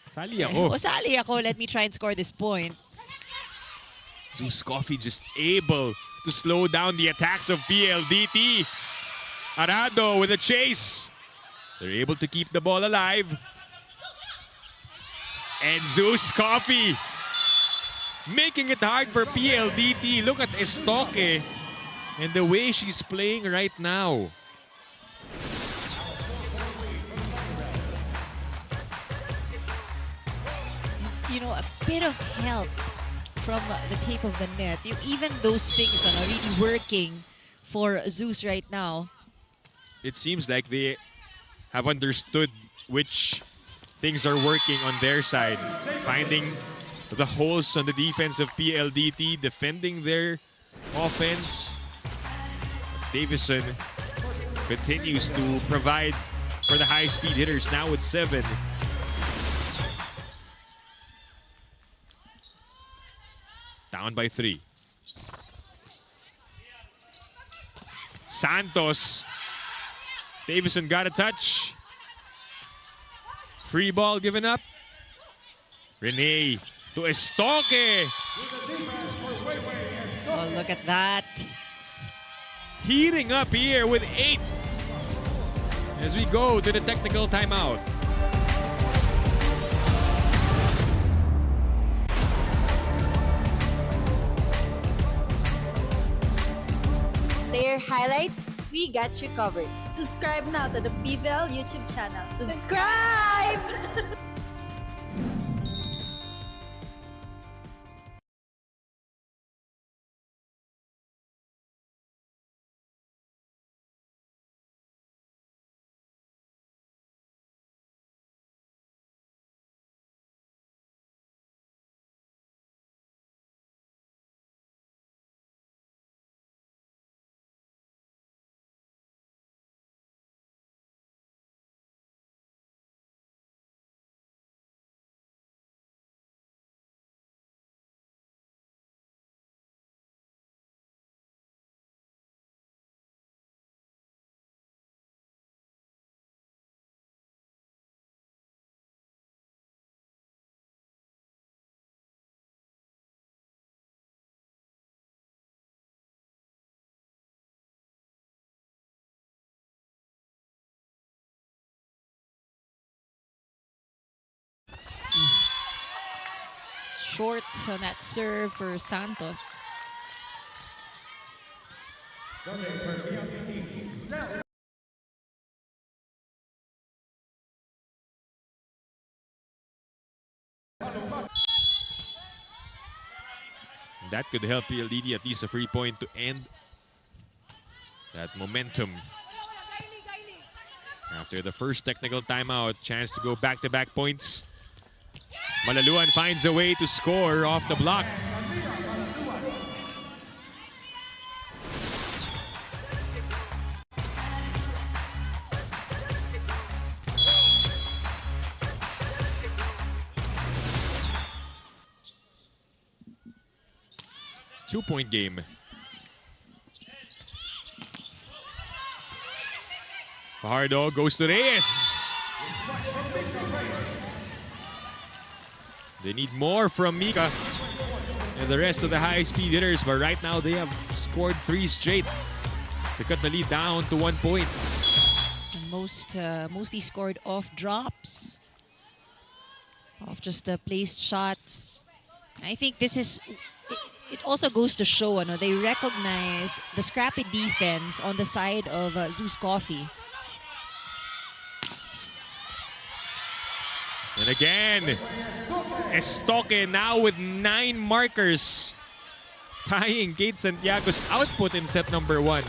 Sali ako. Sali ako. Let me try and score this point. Zeus Coffee just able to slow down the attacks of PLDT. Arado with a chase. They're able to keep the ball alive. And Zeus Coffee making it hard for PLDT. Look at Estoque and the way she's playing right now. You know, a bit of help from the tape of the net. Even those things are really working for Zeus right now. It seems like they have understood which things are working on their side. Finding the holes on the defense of PLDT, defending their offense. Davison continues to provide for the high-speed hitters, now with 7. Down by 3. Santos. Davison got a touch. Free ball given up. Rene to Estoque. Oh, look at that. Heating up here with 8 as we go to the technical timeout. Player highlights, we got you covered. Subscribe now to the PVL YouTube channel. Subscribe! Short on that serve for Santos. That could help PLDT at least a free point to end that momentum. After the first technical timeout, chance to go back-to-back points. Malaluan finds a way to score off the block. Two-point game. Fajardo goes to Reyes. They need more from Mika and the rest of the high-speed hitters, but right now they have scored 3 straight to cut the lead down to 1 point. And mostly scored off drops, off just placed shots. I think this is. It also goes to show, they recognize the scrappy defense on the side of Zeus Coffee. And again, Estoque now with 9 markers, tying Kate Santiago's output in set number 1.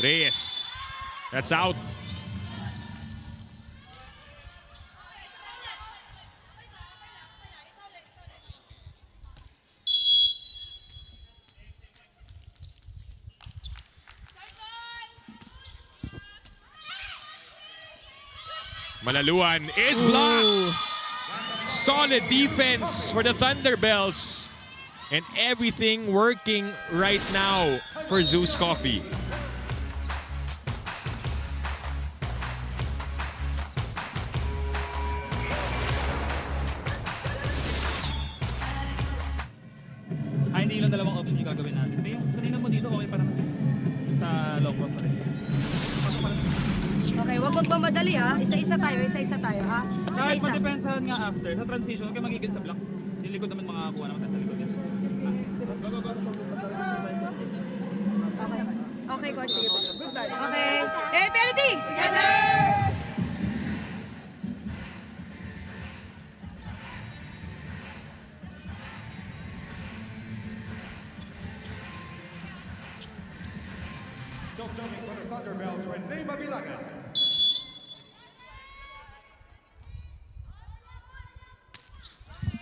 Reyes, that's out. Malaluan is blocked. Solid defense for the Thunderbelles. And everything working right now for Zeus Coffee. Hindi lang dalawang option yung gagawin natin. Pero yung kanina mo dito, okay pa naman. Sa long run pa rin. Okay, wag magmamadali ha. Isa-isa tayo ha. Kahit Isa-isa. madepensahan nga after, sa transition, huwag kayo magigil sa block. Yung likod naman makakakuha naman tayo sa likod. Okay, coach. Sige po. Okay. Hey, PLDT! Still serving for the Thunderbelles for his name, Mabilaga.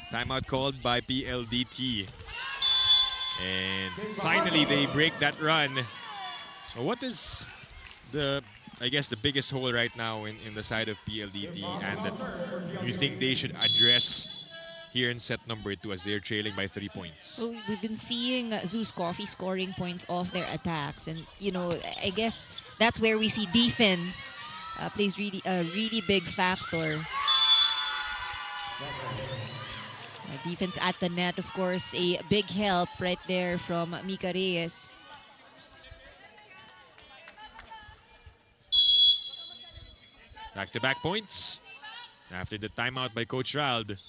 Timeout called by PLDT. And finally, they break that run. So what is the, I guess, the biggest hole right now in the side of PLDT, and that you think they should address here in set number 2 as they're trailing by 3 points? Well, we've been seeing Zeus Coffee scoring points off their attacks, and I guess that's where we see defense plays a really big factor. Defense at the net, of course, a big help right there from Mika Reyes. Back-to-back points after the timeout by Coach Rald.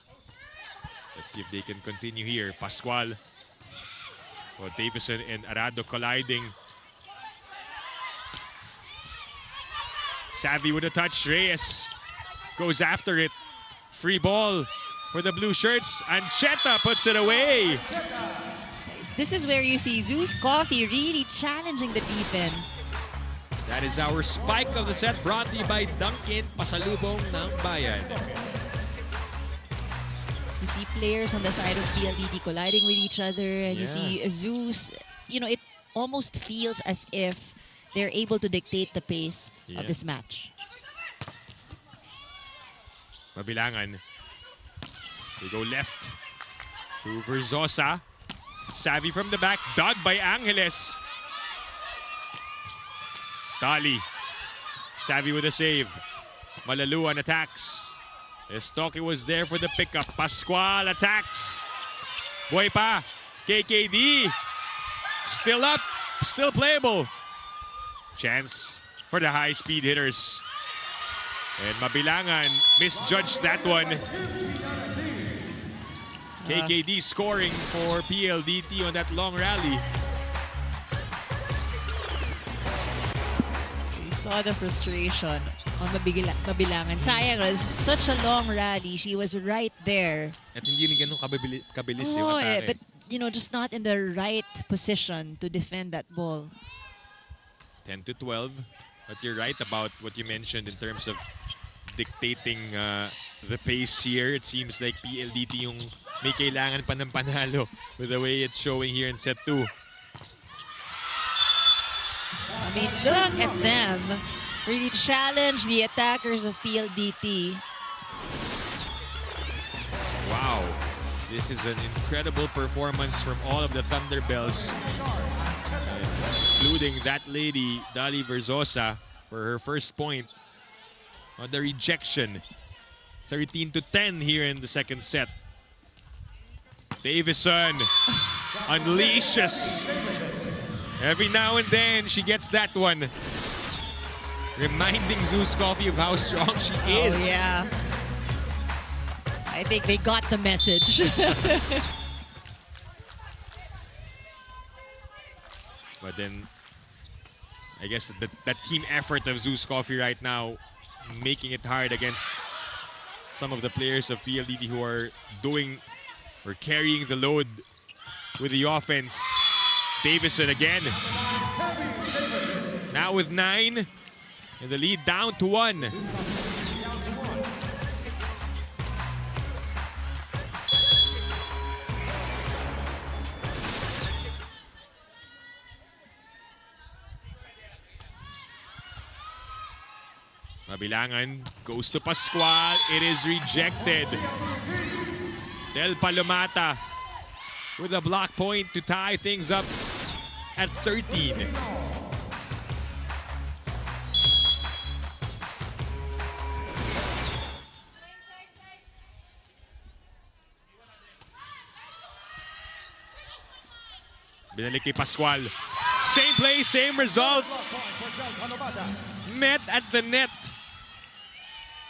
Let's see if they can continue here. Pascual. Well, Davison and Arado colliding. Savvy with a touch. Reyes goes after it. Free ball for the blue shirts. And Cheta puts it away. This is where you see Zeus Coffee really challenging the defense. That is our spike of the set, brought to you by Dunkin', pasalubong ng bayan. You see players on the side of PLDT colliding with each other, and you see Zeus. It almost feels as if they're able to dictate the pace of this match. Mabilangan. They go left to Verzosa. Savvy from the back, dug by Angeles. Tali. Savvy with a save. Malaluan attacks. Estoque was there for the pickup. Pascual attacks. Boy pa. KKD. Still up. Still playable. Chance for the high-speed hitters. And Mabilangan misjudged that one. KKD scoring for PLDT on that long rally. saw the frustration on Mabilangan. Sayang, it was such a long rally. She was right there. At hindi rin ganun kabilis yung Oo, atake. but just not in the right position to defend that ball. 10-12. But you're right about what you mentioned in terms of dictating the pace here. It seems like PLDT yung may kailangan pa ng panalo with the way it's showing here in set 2. I mean, look at them. Really challenge the attackers of PLDT. Wow. This is an incredible performance from all of the Thunderbelles, including that lady, Dali Verzosa, for her first point on the rejection. 13-10 here in the second set. Davison unleashes. Every now and then, she gets that one. Reminding Zeus Coffee of how strong she is. Oh, yeah. I think they got the message. But then, I guess that team effort of Zeus Coffee right now, making it hard against some of the players of PLDT who are doing or carrying the load with the offense. Davison again. Now with 9. And the lead down to 1. Mabilangan goes to Pascual. It is rejected. Del Palomata with a block point to tie things up at 13. Binalik kay Pascual. Same play, same result. Met at the net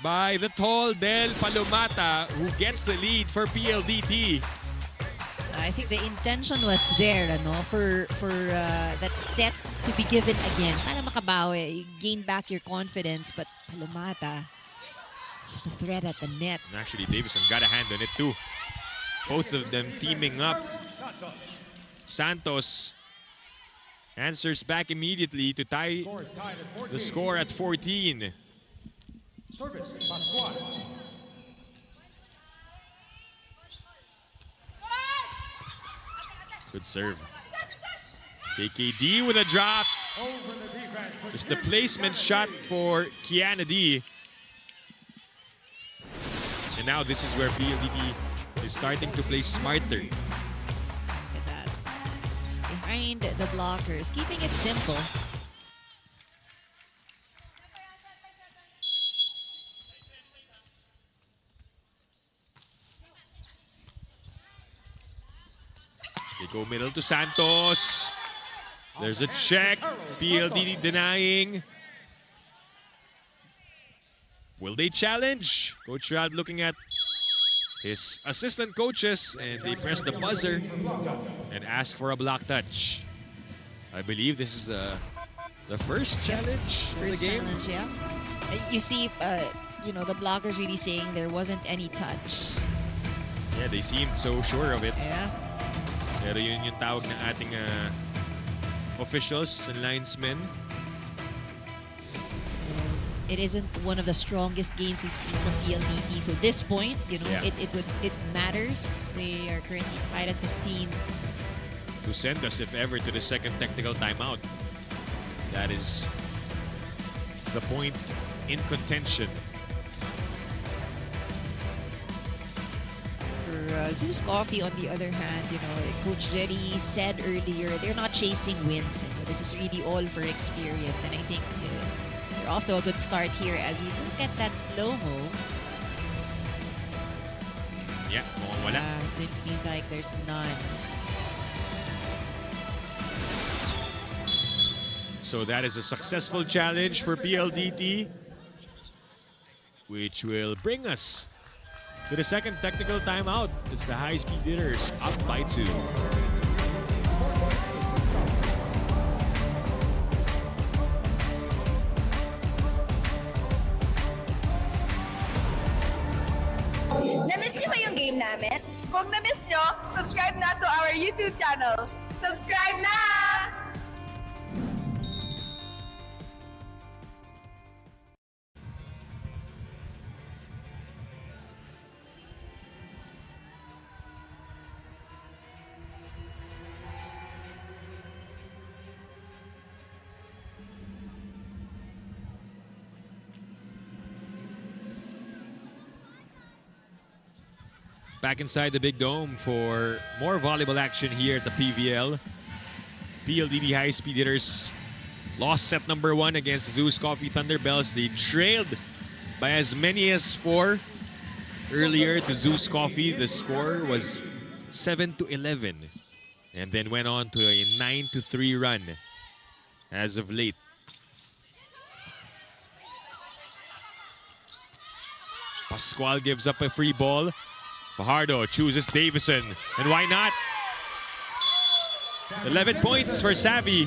by the tall Del Palomata, who gets the lead for PLDT. I think the intention was there, for that set to be given again. Para makabawi, gain back your confidence, but Palomata, just a threat at the net. And actually, Davison got a hand on it too. Both of them teaming up. Santos answers back immediately to tie the score at 14. Good serve. KKD with a drop. Just the placement shot for Kiana D. And now this is where PLDT is starting to play smarter. Look at that. Just behind the blockers, keeping it simple. They go middle to Santos. There's a check. PLDT denying. Will they challenge? Coach Rad looking at his assistant coaches, and they press the buzzer and ask for a block touch. I believe this is the first challenge of the First game. challenge, yeah. You see, the blockers really saying there wasn't any touch. Yeah, they seemed so sure of it. Yeah. Pero yun yung tawag ng ating officials and linesmen. It isn't one of the strongest games we've seen from PLDT. So this point, Yeah. it matters. They are currently tied at 15. To send us, if ever, to the second technical timeout. That is the point in contention. For Zeus Coffee, on the other hand, Coach Jerry said earlier, they're not chasing wins. This is really all for experience. And I think they're off to a good start here as we look at that slow-mo. Yeah, mukhang wala. Seems like there's none. So that is a successful challenge for PLDT, which will bring us to the second technical timeout. It's the High Speed Hitters up by 2. Na-miss niyo ba yung game namin? Kung na-miss niyo, subscribe na to our YouTube channel. Subscribe na! Back inside the big dome for more volleyball action here at the PVL. PLDT High Speed Hitters lost set number 1 against Zus Thunderbelles. They trailed by as many as 4 earlier to Zus. The score was 7-11 and then went on to a 9-3 run as of late. Pascual gives up a free ball. Fajardo chooses Davison, and why not? 11 points for Savvy.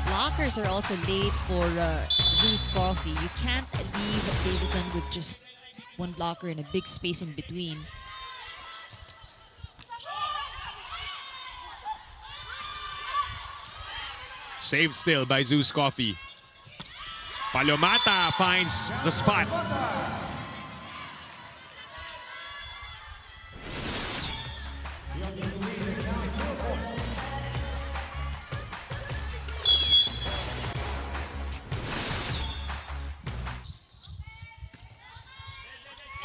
Blockers are also late for Zeus. You can't leave Davison with just one blocker and a big space in between. Saved still by Zeus. Palomata finds the spot.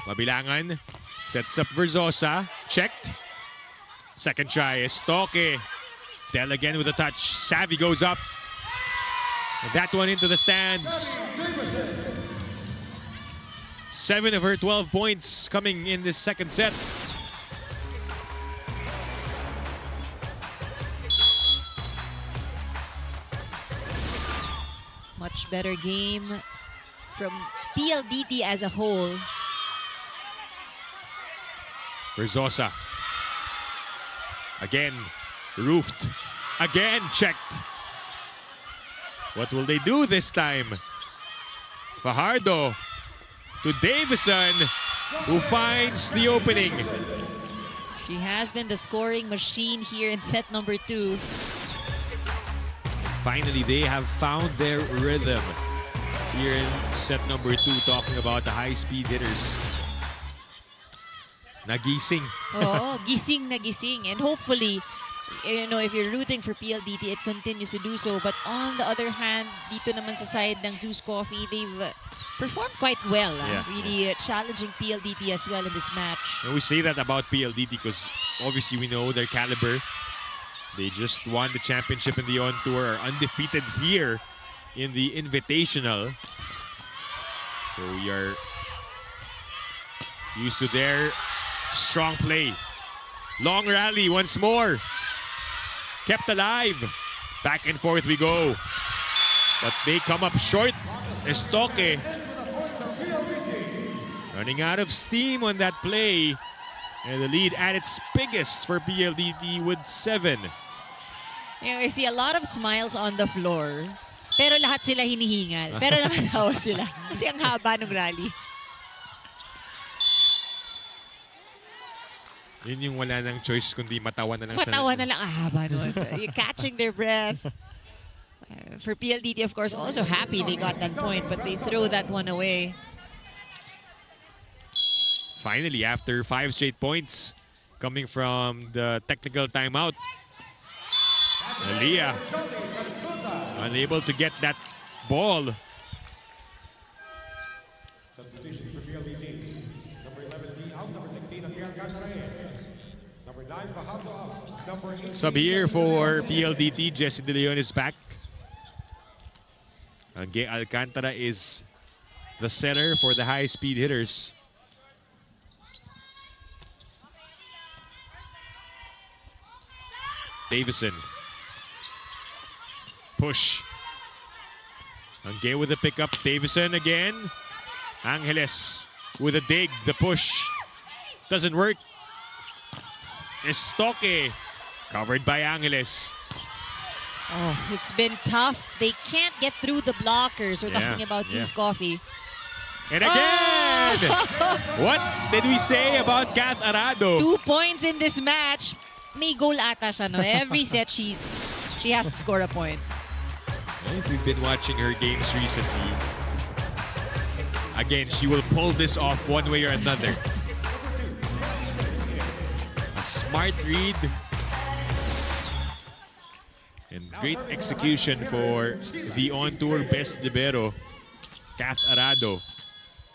Mabilangan sets up Verzosa, checked. Second try is Stoke. Del again with a touch. Savvy goes up. And that one into the stands. 7 of her 12 points coming in this second set. Much better game from PLDT as a whole. Verzosa. Again, roofed. Again, checked. What will they do this time? Fajardo to Davison, who finds the opening. She has been the scoring machine here in set number 2. Finally, they have found their rhythm here in set number 2, talking about the high-speed hitters. Nagising. Oh, gising na gising. And hopefully, you know, if you're rooting for PLDT, it continues to do so. But on the other hand, dito naman sa side ng Zeus, they've performed quite well. Really challenging PLDT as well in this match. And we say that about PLDT because obviously we know their caliber. They just won the championship in the On Tour, are undefeated here in the Invitational. So we are used to their strong play. Long rally once more. Kept alive. Back and forth we go. But they come up short. Estoque running out of steam on that play. And the lead at its biggest for PLDT with 7. You know, I see a lot of smiles on the floor. Pero lahat sila hinihingal. Pero nakatawa sila. Kasi ang haba ng rally. Yun yung wala nang choice kundi matawa na lang. Matawa na lang. Haba nun. You're catching their breath. For PLDT, of course, also happy they got that point, but they throw that one away. Finally, after 5 straight points coming from the technical timeout, Aliyah unable to get that ball. Substitutions for PLDT. Number 11, D out. Number 16, Number 9, Fajardo out. Number 18. Sub here for PLDT. Jesse De Leon is back. Angge Alcantara is the setter for the high-speed hitters. Davison. Push. Angge with the pickup. Davison again. Angeles with a dig. The push doesn't work. Estoque covered by Angeles. Oh, it's been tough. They can't get through the blockers. We're Yeah, talking about yeah. Zeus Coffee. And again! What did we say about Kath Arado? 2 points in this match. May goal ata siya, no? Every set she has to score a point. If we've been watching her games recently, again, she will pull this off one way or another. A smart read. And great execution for the on-tour best libero, Kath Arado.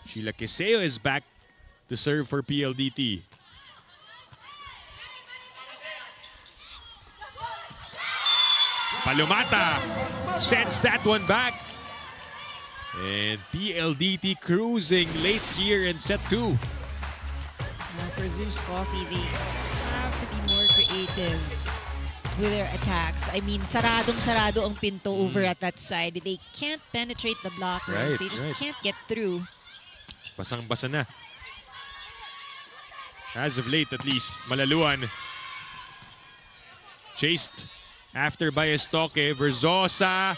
Sheila Quiseo is back to serve for PLDT. Palomata sends that one back. And PLDT cruising late here in set 2. For Zeus Coffee, they have to be more creative with their attacks. I mean, saradong-sarado ang pinto over at that side. They can't penetrate the blockers. Right, They just right. can't get through. Basang-basa na. As of late, at least, Malaluan. Chased after by Estoque. Verzosa.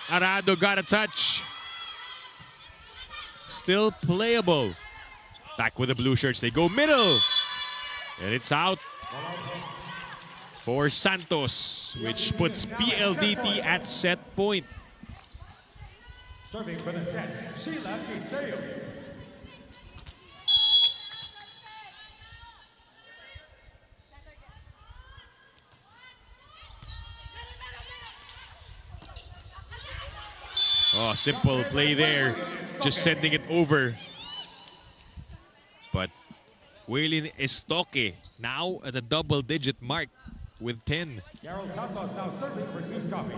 Arado got a touch. Still playable. Back with the blue shirts. They go middle. And it's out for Santos, which puts PLDT at set point. Serving for the set, Sheila Quiseo. Oh, simple play there. Just sending it over. But Waylin Estoque now at a double-digit mark with 10. Carol Santos now serving for Zeus Coffee.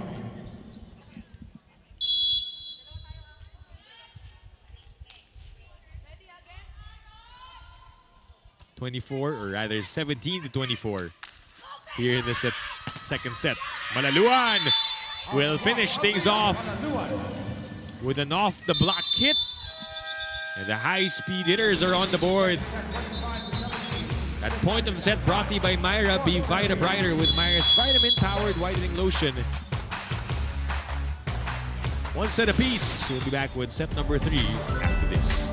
Or rather 17-24 here in the second set. Malaluan will finish things off with an off-the-block hit. And the high-speed hitters are on the board. That point of the set brought to you by Myra. Be Vita Brighter with Myra's vitamin-powered whitening lotion. One set apiece. We'll be back with set number 3 after this.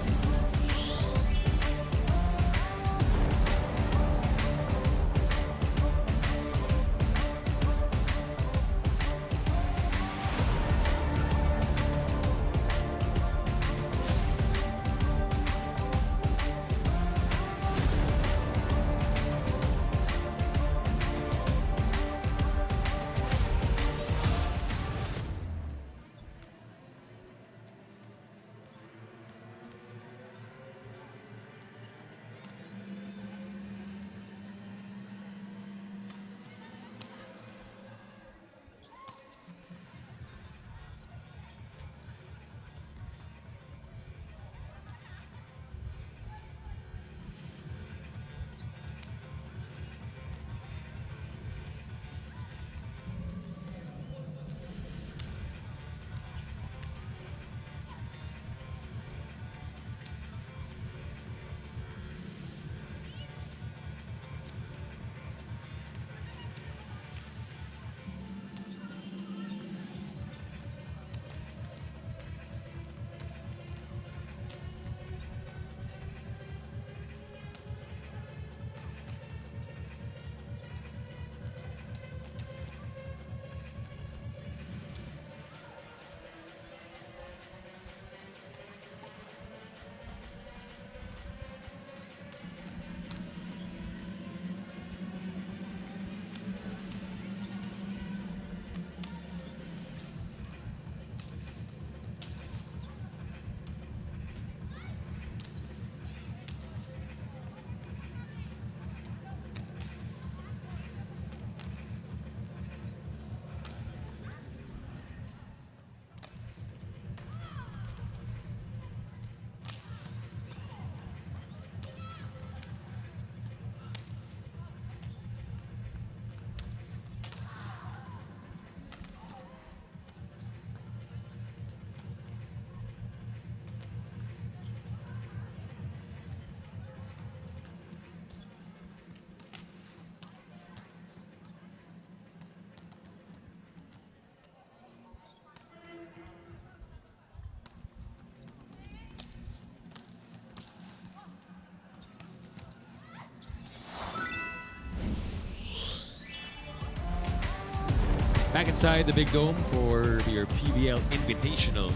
Back inside the Big Dome for your PVL Invitational.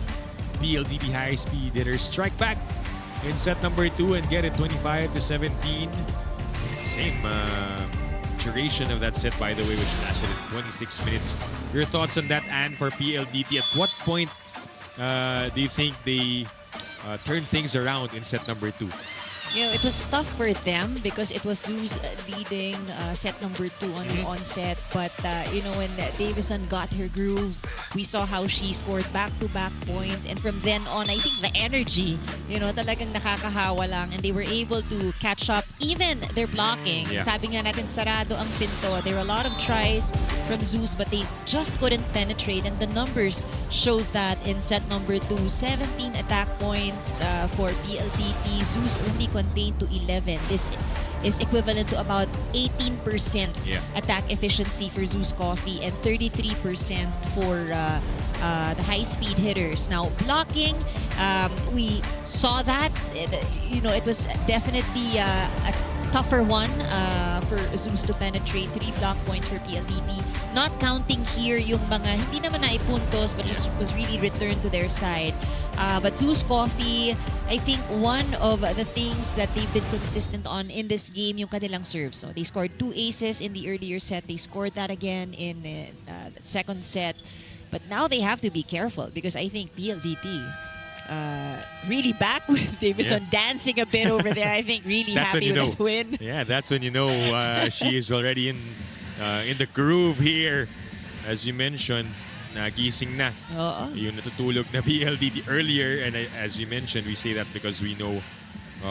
PLDT High Speed Hitters strike back in set number 2 and get it 25-17. Same duration of that set, by the way, which lasted 26 minutes. Your thoughts on that, Anne, for PLDT? At what point do you think they turn things around in set number 2? You know, it was tough for them because it was Zeus leading set number 2 on the onset. But, you know, when Davison got her groove, we saw how she scored back-to-back points. And from then on, I think the energy, you know, talagang nakakahawa lang. And they were able to catch up. Even their blocking, sabi nga natin, sarado ang pinto. There were a lot of tries from Zeus, but they just couldn't penetrate. And the numbers shows that in set number 2, 17 attack points for PLDT. Zeus only contained to 11. This is equivalent to about 18% attack efficiency for Zeus Coffee and 33% for the high-speed hitters. Now, blocking, we saw that. You know, it was definitely a tougher one for Zeus to penetrate. 3 block points for PLDT. Not counting here yung mga hindi naman naipuntos but just was really returned to their side. But Zeus Coffee, I think one of the things that they've been consistent on in this game, yung kanilang serve. So they scored 2 aces in the earlier set. They scored that again in the second set. But now they have to be careful because I think PLDT really back with Davison dancing a bit over there. I think really happy with that win. Yeah, that's when you know she is already in the groove here. As you mentioned, nagising na yung natutulog na PLDT earlier. And as you mentioned, we say that because we know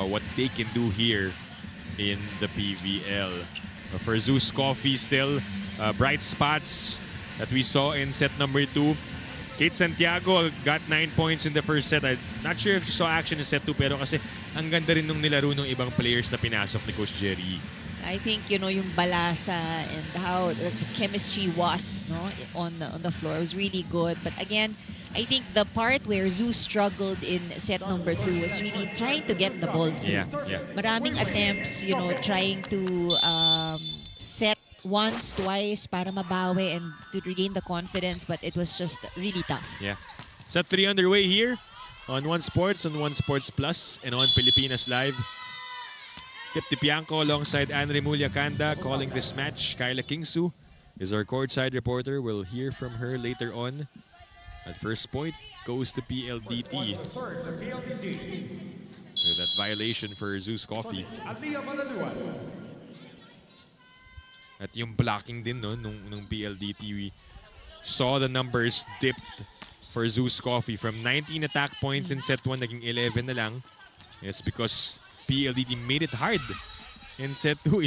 what they can do here in the PVL. For Zeus Coffee, still bright spots that we saw in set number 2. Kate Santiago got 9 points in the first set. I'm not sure if you saw action in set 2, pero kasi ang ganda rin nung nilaro ng ibang players na pinasok ni Coach Jerry. I think, you know, yung balasa and how the chemistry was, no, on the floor was really good. But again, I think the part where Zeus struggled in set number 2 was really trying to get the ball through. Maraming attempts, you know, trying to set once, twice para mabawi and to regain the confidence, but it was just really tough. Yeah. Set 3 underway here on One Sports, on One Sports Plus, and on Pilipinas Live. Tip Tipianco alongside Anne Remulla Canda calling this match. Kyla Kingsu is our courtside reporter. We'll hear from her later on. At first point goes to PLDT. With that violation for Zeus Coffee. At yung blocking din no, nung PLDT, we saw the numbers dipped for Zeus Coffee from 19 attack points in set 1, naging 11 na lang. Yes, because PLDT made it hard in set 2.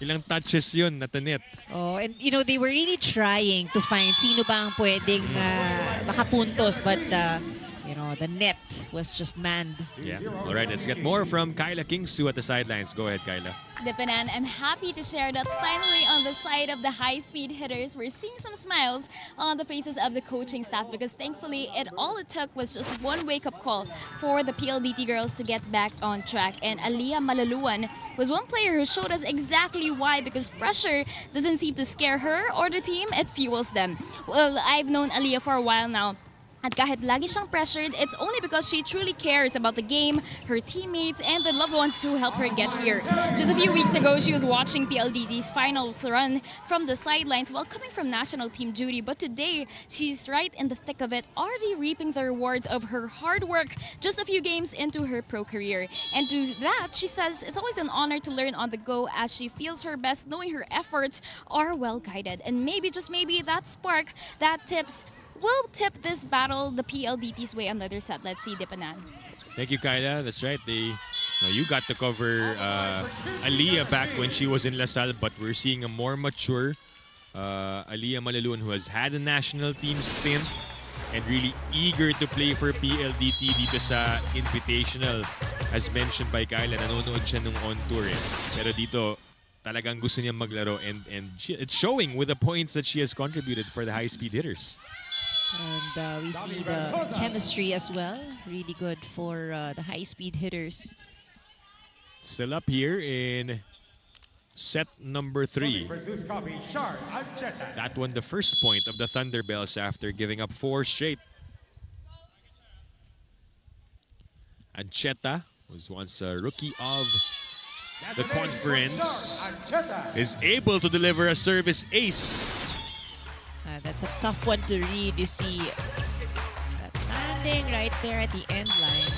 Ilang touches yun na net. Oh, and you know, they were really trying to find sino ba ang pwedeng makapuntos, but you know, the net was just manned. Yeah. All right, let's get more from Kyla Kingsu at the sidelines. Go ahead, Kyla. Depenan, I'm happy to share that finally on the side of the high-speed hitters, we're seeing some smiles on the faces of the coaching staff because thankfully all it took was just one wake-up call for the PLDT girls to get back on track. And Aliyah Malaluan was one player who showed us exactly why, because pressure doesn't seem to scare her or the team, it fuels them. Well, I've known Aliyah for a while now. At kahit lagi siyang pressured, it's only because she truly cares about the game, her teammates, and the loved ones who helped her get here. Just a few weeks ago, she was watching PLDT's finals run from the sidelines while coming from national team duty. But today, she's right in the thick of it, already reaping the rewards of her hard work just a few games into her pro career. And to that, she says it's always an honor to learn on the go as she feels her best knowing her efforts are well guided. And maybe, just maybe, that spark, that tips, will tip this battle the PLDT's way on the other set. Let's see, Dipanan. Thank you, Kyla. That's right. You got to cover Aliyah back when she was in LaSalle, but we're seeing a more mature Aliyah Malaluan who has had a national team stint and really eager to play for PLDT dito sa Invitational. As mentioned by Kyla, nanonood siya nung on tour. Pero dito, talagang gusto niya maglaro and it's showing with the points that she has contributed for the high-speed hitters. And we see the chemistry as well. Really good for the high-speed hitters. Still up here in Set number 3. For Zeus Coffee, Char Ancheta. That one the first point of the Thunderbelles after giving up 4 straight. Ancheta was once a rookie of the conference, is able to deliver a service ace. That's a tough one to read. You see that landing right there at the end line.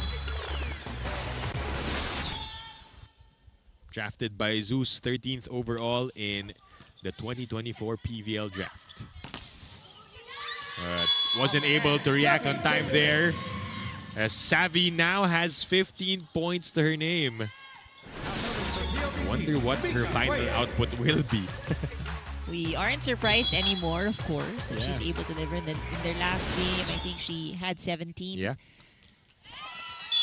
Drafted by Zeus, 13th overall in the 2024 PVL draft. Wasn't able to react on time there, as Savvy now has 15 points to her name. Wonder what her final output will be. We aren't surprised anymore, of course, if she's able to deliver. In their last game, I think she had 17. Yeah.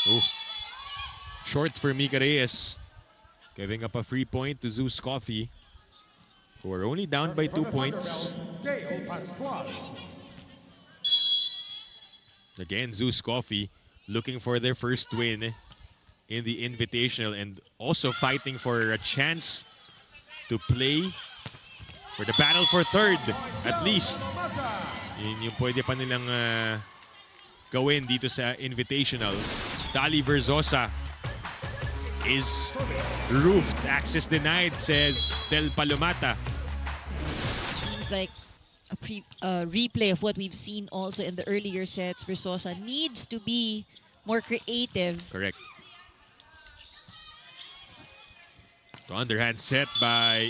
Ooh. Short for Mika Reyes. Giving up a free point to Zeus Coffee, who are only down by 2 points. Again, Zeus Coffee looking for their first win in the Invitational and also fighting for a chance to play for the battle for third, at least. Yun yung pwede pa nilang gawin dito sa Invitational. Dali Verzosa is roofed. Access denied, says Del Palomata. Seems like a replay of what we've seen also in the earlier sets. Versosa needs to be more creative. Correct. The underhand set by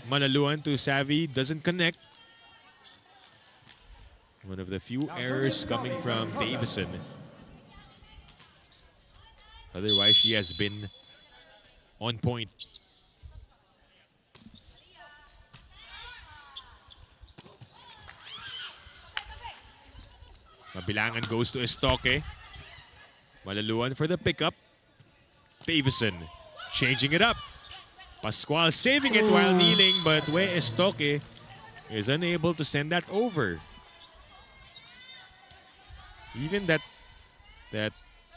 Malaluan to Savvy doesn't connect. One of the few errors coming from Davison. Otherwise, she has been on point. Mabilangan goes to Estoque. Malaluan for the pickup. Davison changing it up. Pascual saving it while kneeling, but Wei Estoque is unable to send that over. Even that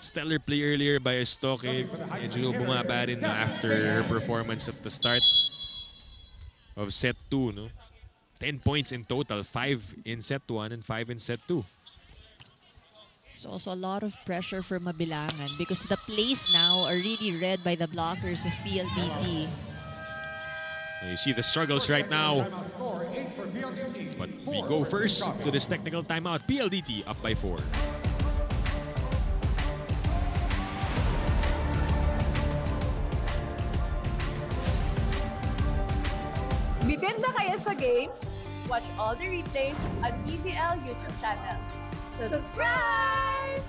stellar play earlier by Estoque, medyo bumaba rin after her performance at the start of set 2. No? 10 points in total, 5 in set 1 and 5 in set 2. There's also a lot of pressure for Mabilangan because the plays now are really read by the blockers of PLDT. You see the struggles right now. But we go first to this technical timeout. PLDT up by 4. Bitin ba kayo sa games? Watch all the replays on PVL YouTube channel. Subscribe!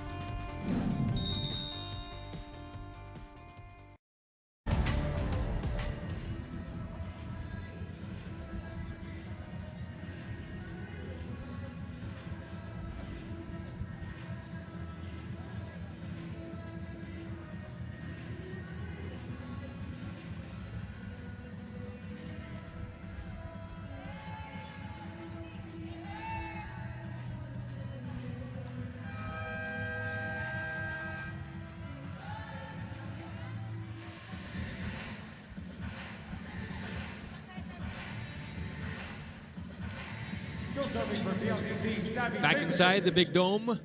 Back inside the big dome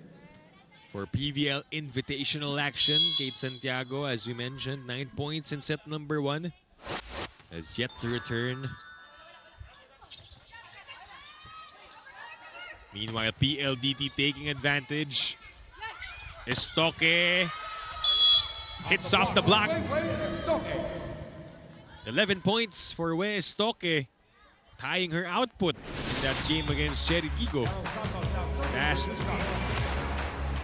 for PVL Invitational action. Kate Santiago, as we mentioned, 9 points in set number 1. Has yet to return. Meanwhile, PLDT taking advantage. Estoque hits off the block. 11 points for Wei Estoque, tying her output in that game against Cherry Vigo last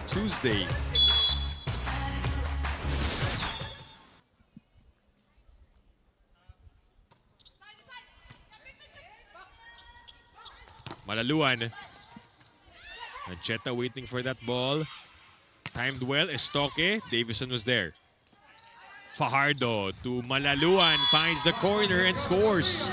Tuesday. Malaluan. Ancheta waiting for that ball. Timed well. Estoque. Davison was there. Fajardo to Malaluan. Finds the corner and scores.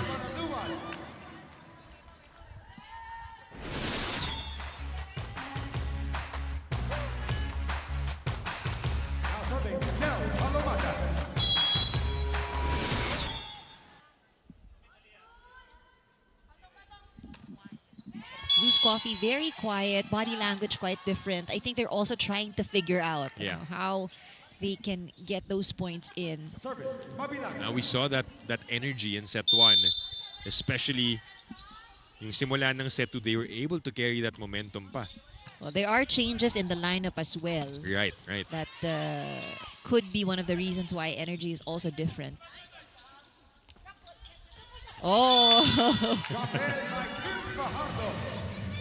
Coffee, very quiet, body language quite different. I think they're also trying to figure out how they can get those points in. Now we saw that energy in set 1, especially yung simula ng set 2, they were able to carry that momentum pa. Well, there are changes in the lineup as well. Right. That could be one of the reasons why energy is also different. Oh!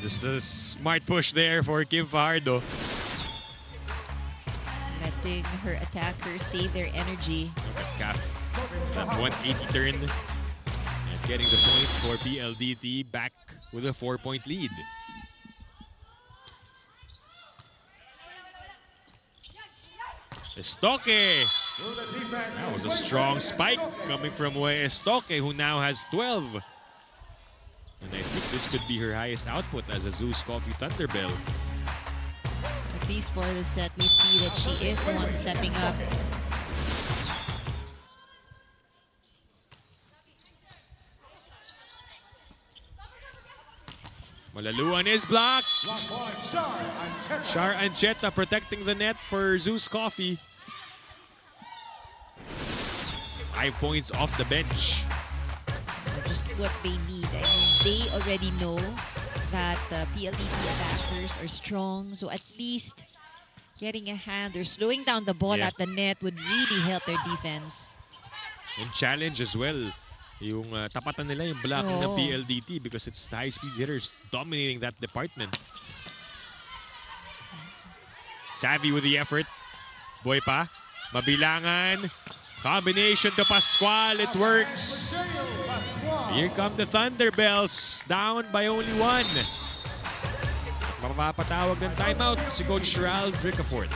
Just a smart push there for Kim Fajardo. Letting her attackers save their energy. Look at Kaf. That 180 turn. And getting the point for PLDT, back with a 4-point lead. Estoque. That was a strong spike coming from Estoque, who now has 12. And I think this could be her highest output as a Zeus Coffee Thunderbelle. At least for the set, we see that she is the one stepping up. Malaluan is blocked. Char Ancheta protecting the net for Zeus Coffee. 5 points off the bench. Just what they need. I mean, they already know that PLDT attackers are strong, so at least getting a hand or slowing down the ball at the net would really help their defense. And challenge as well. Yung tapatan nila yung blocking ng PLDT because it's high-speed hitters dominating that department. Savvy with the effort. Boy pa. Mabilangan. Combination to Pascual. It works. Here come the Thunderbelles. Down by only 1. Mapapatawag ng timeout si Coach Ralph Ricafort.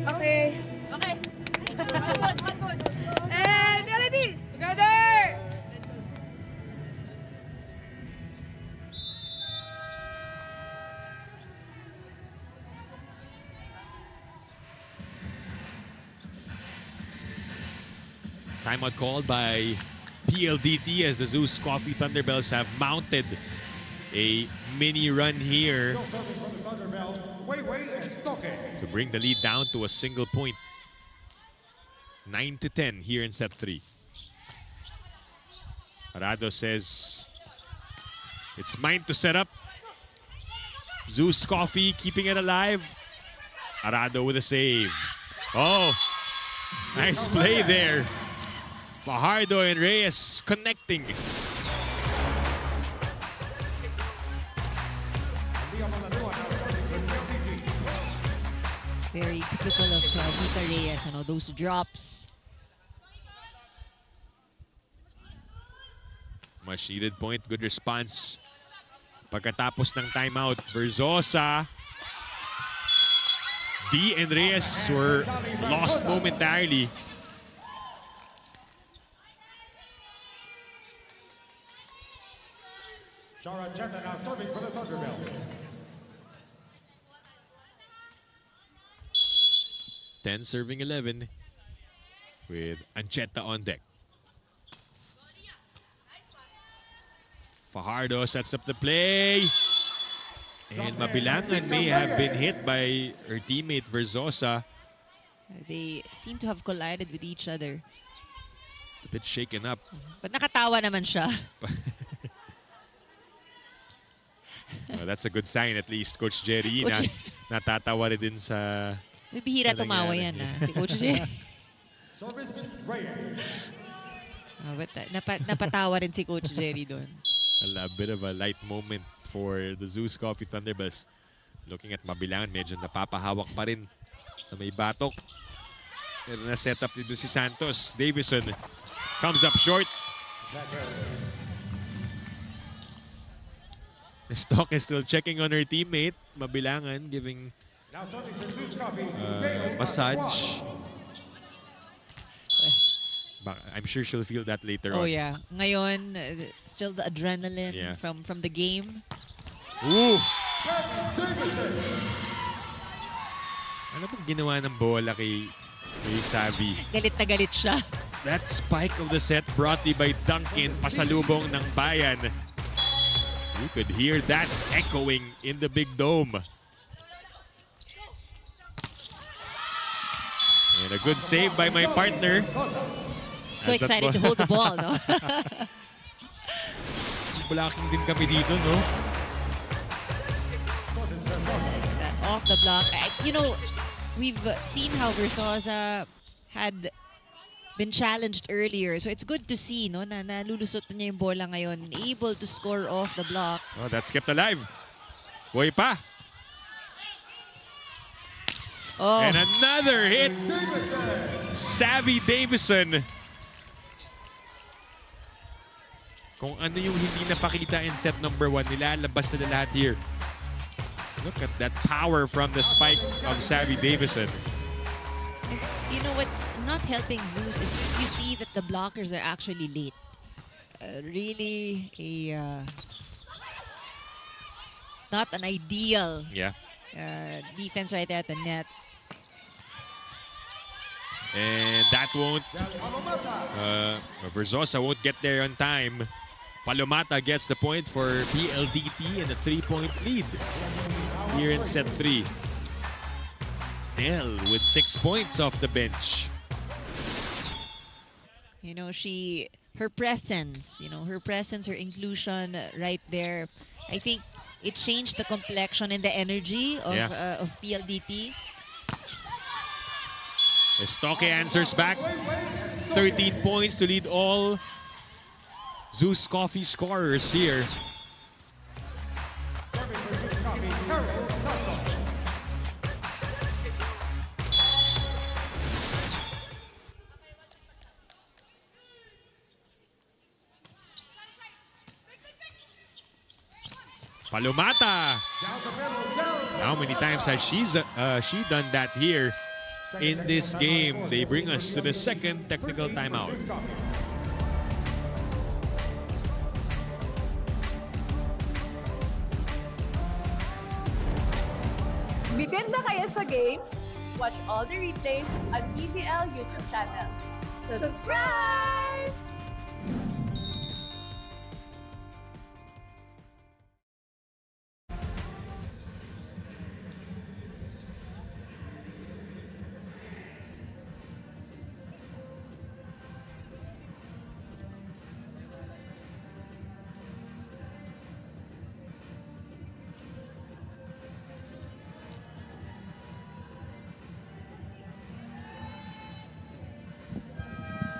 Okay. And PLDT, together! Timeout called by PLDT as the Zeus Coffee Thunderbelles have mounted a mini run here to bring the lead down to a single point. 9-10 here in set 3. Arado says it's mine to set up. Zeus Coffee keeping it alive. Arado with a save. Oh, nice play there. Fajardo and Reyes connecting. Very typical of Mika Reyes, those drops. Much needed point, good response. Pagkatapos ng timeout, Verzosa. D and Reyes were lost momentarily. Shara Jetta now serving for the Thunderbelles. 10 serving 11 with Ancheta on deck. Fajardo sets up the play. And Mabilangan may have been hit by her teammate Verzosa. They seem to have collided with each other. It's a bit shaken up. But nakatawa naman siya. Well, that's a good sign at least, Coach Jerry. Natatawa rin din sa... May bihira tumawa yan si Coach Jerry. Service Reyes. But napatawa rin si Coach Jerry doon. A bit of a light moment for the Zeus Coffee Thunderbelles. Looking at Mabilangan, medyo napapahawak pa rin sa may batok. Pero na-set up dito si Santos. Davison comes up short. Stock is still checking on her teammate. Mabilangan giving massage. I'm sure she'll feel that later Oh on. yeah. Ngayon, still the adrenaline Yeah. from the game. Ooh! Ano bang ginawa ng bola kay Savvy? Galit na galit siya. That spike of the set brought to you by Duncan, pasalubong ng bayan. You could hear that echoing in the big dome. And a good save by my partner. So As that excited to ball- hold the ball, no? Blocking din kami dito, no? Off the block. You know, we've seen how Versosa had been challenged earlier. So it's good to see, no, na nalulusot na niya yung bola ngayon. Able to score off the block. Oh, that's kept alive. Boy pa. Oh, And another hit. Savvy Davison. Kung ano yung hindi napakita in set number 1, nilalabas na lahat here. Look at that power from the spike of Savvy Davison. you know what's not helping Zeus is you see that the blockers are actually late. Really not an ideal Yeah. defense right there at the net. And that won't, Versosa won't get there on time. Palomata gets the point for PLDT and a 3-point lead here in set 3. Nell with 6 points off the bench. You know, her presence, her inclusion right there. I think it changed the complexion and the energy of PLDT. Estoque answers back. 13 points to lead all Zeus Coffee scorers here. Palomata. How many times has she done that here in this game? They bring us to the second technical timeout. Bitin na kaya sa games? Watch all the replays on PVL YouTube channel. Subscribe!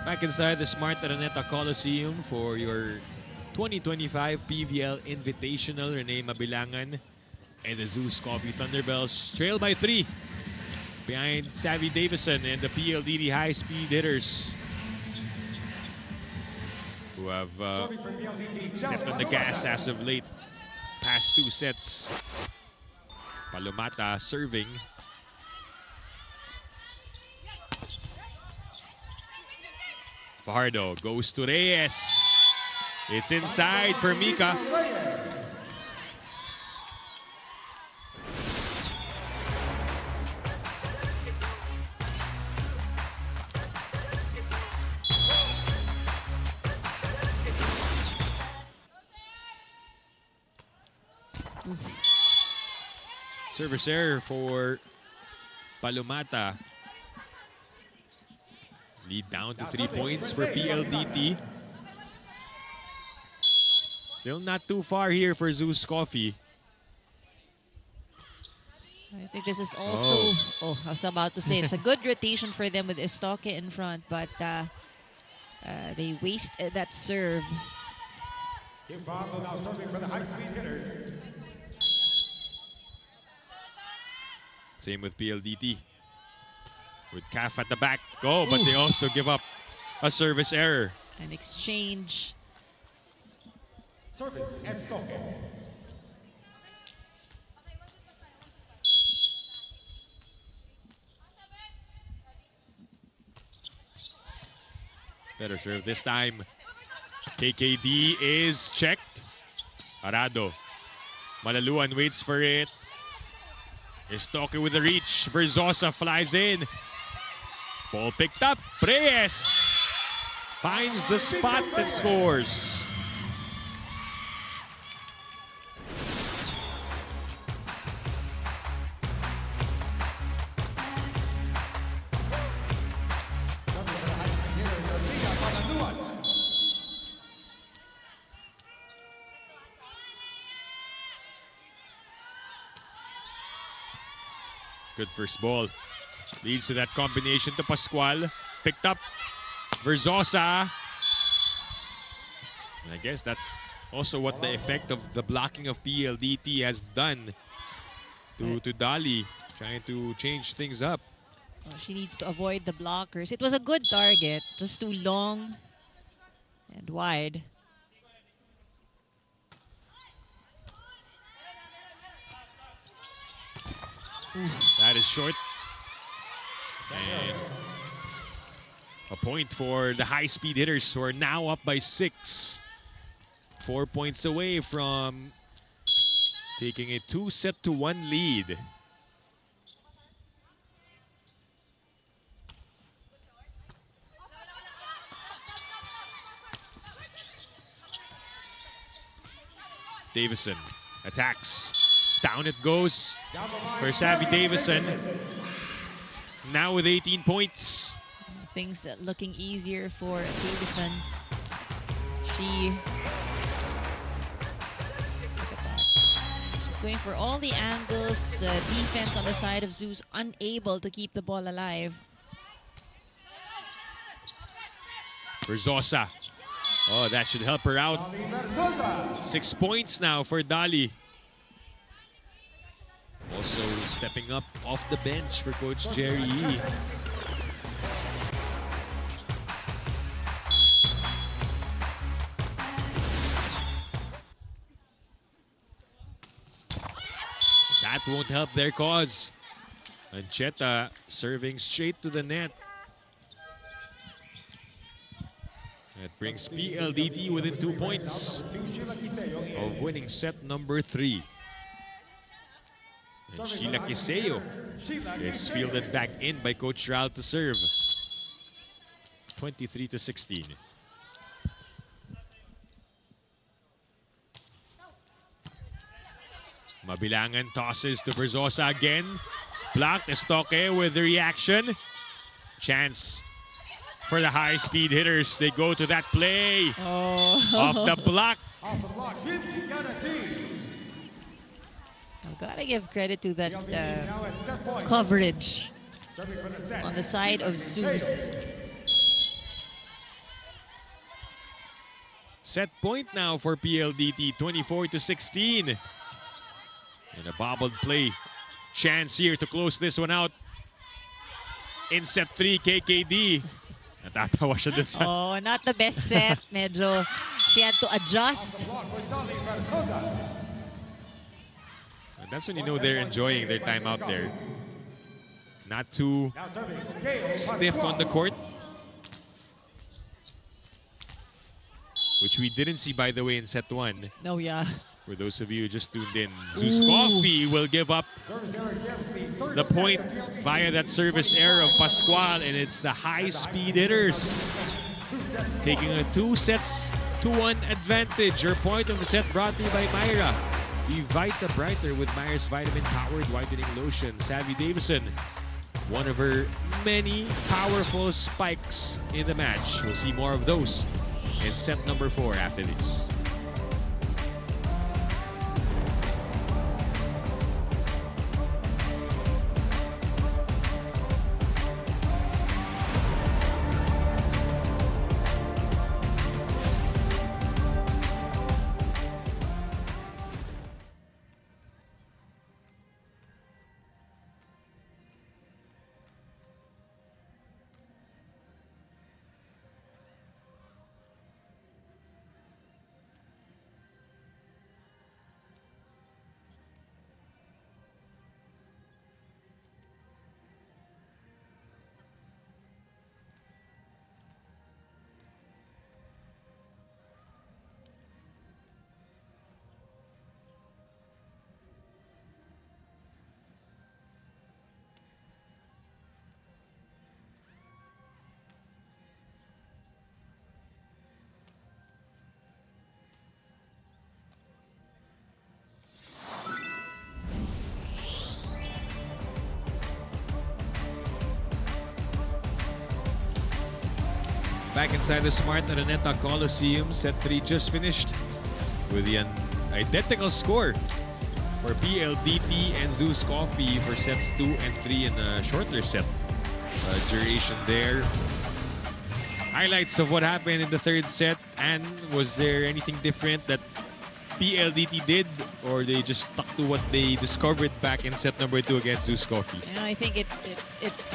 Back inside the Smart Araneta Coliseum for your 2025 PVL Invitational. Renee Mabilangan and the Zus Thunderbelles trail by 3 behind Savvy Davison and the PLDT High Speed Hitters, who have stepped on the gas as of late. Past 2 sets. Palomata serving. Fajardo goes to Reyes. It's inside for Mika. Service error for Palomata. Lead down to 3 points for PLDT. Still not too far here for Zeus Coffee. I think this is also, I was about to say, it's a good rotation for them with Estoque in front, but they waste that serve. Now serving for the High Speed Hitters. Same with PLDT. With Caf at the back. But they also give up a service error. An exchange. Service Estoque. Better serve this time. KKD is checked. Arado. Malaluan waits for it. Estoque with the reach. Verzosa flies in. Ball picked up. Reyes finds the spot and scores. Good first ball. Leads to that combination to Pascual. Picked up. Verzosa. And I guess that's also what the effect of the blocking of PLDT has done to Dali. Trying to change things up. Well, she needs to avoid the blockers. It was a good target, just too long and wide. That is short. And a point for the high-speed hitters who are now up by 6. 4 points away from taking a 2-1 lead. Davison attacks. Down it goes for Savvy Davison. Now with 18 points. Things looking easier for Davison. She... Look at that. She's going for all the angles. Defense on the side of Zeus, unable to keep the ball alive. Verzosa. Oh, that should help her out. 6 points now for Dali. Also stepping up off the bench for Coach Jerry Yee. That won't help their cause. Ancheta serving straight to the net. That brings PLDT within 2 points of winning set number 3. And Sheila Quiseo is fielded back in by Coach Ral to serve. 23-16. Mabilangan tosses to Verzosa again. Blocked. Estoque with the reaction. Chance for the high-speed hitters. They go to that play. Off the block. I've got to give credit to that coverage on the side of Zeus. Set point now for PLDT, 24-16. And a bobbled play. Chance here to close this one out. In set 3, KKD. Natatawa siya dun sa... Oh, not the best set. Medyo she had to adjust. And that's when you know they're enjoying their time out there. Not too stiff on the court. Which we didn't see, by the way, in set 1. Oh, yeah. For those of you who just tuned in, Zeus Coffee will give up the point via that service error of Pascual, and it's the high-speed hitters taking a 2-1 advantage. Your point of the set brought to you by Myra. Be Vita Brighter with Myra's vitamin-powered whitening lotion. Savvy Davison, one of her many powerful spikes in the match. We'll see more of those in set number 4 after this. Back inside the Smart Araneta Coliseum, set 3 just finished with the identical score for PLDT and Zeus Coffee for sets 2 and 3 in a shorter set duration there. Highlights of what happened in the third set, and was there anything different that PLDT did, or they just stuck to what they discovered back in set number 2 against Zeus Coffee? Yeah, I think it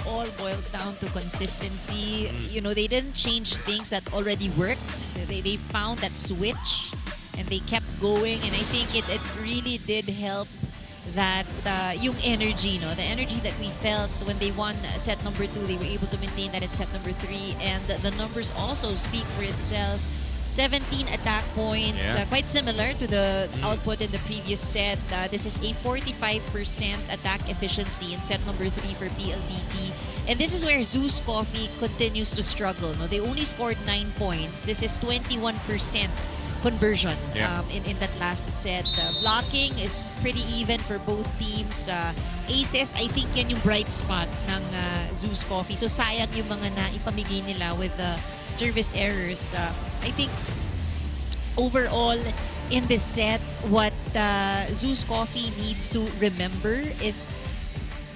all boils down to consistency. You know, they didn't change things that already worked. They found that switch and they kept going, and I think it really did help that yung energy, no? The energy that we felt when they won set number 2, they were able to maintain that in set number 3, and the numbers also speak for itself. 17 attack points, quite similar to the output in the previous set. This is a 45% attack efficiency in set number 3 for PLDT. And this is where Zeus Coffee continues to struggle. No? They only scored 9 points. This is 21% conversion in that last set. Blocking is pretty even for both teams. Aces, I think yan yung bright spot ng Zeus Coffee. So sayang yung mga naipamigay nila with service errors. I think overall in this set, what Zeus Coffee needs to remember is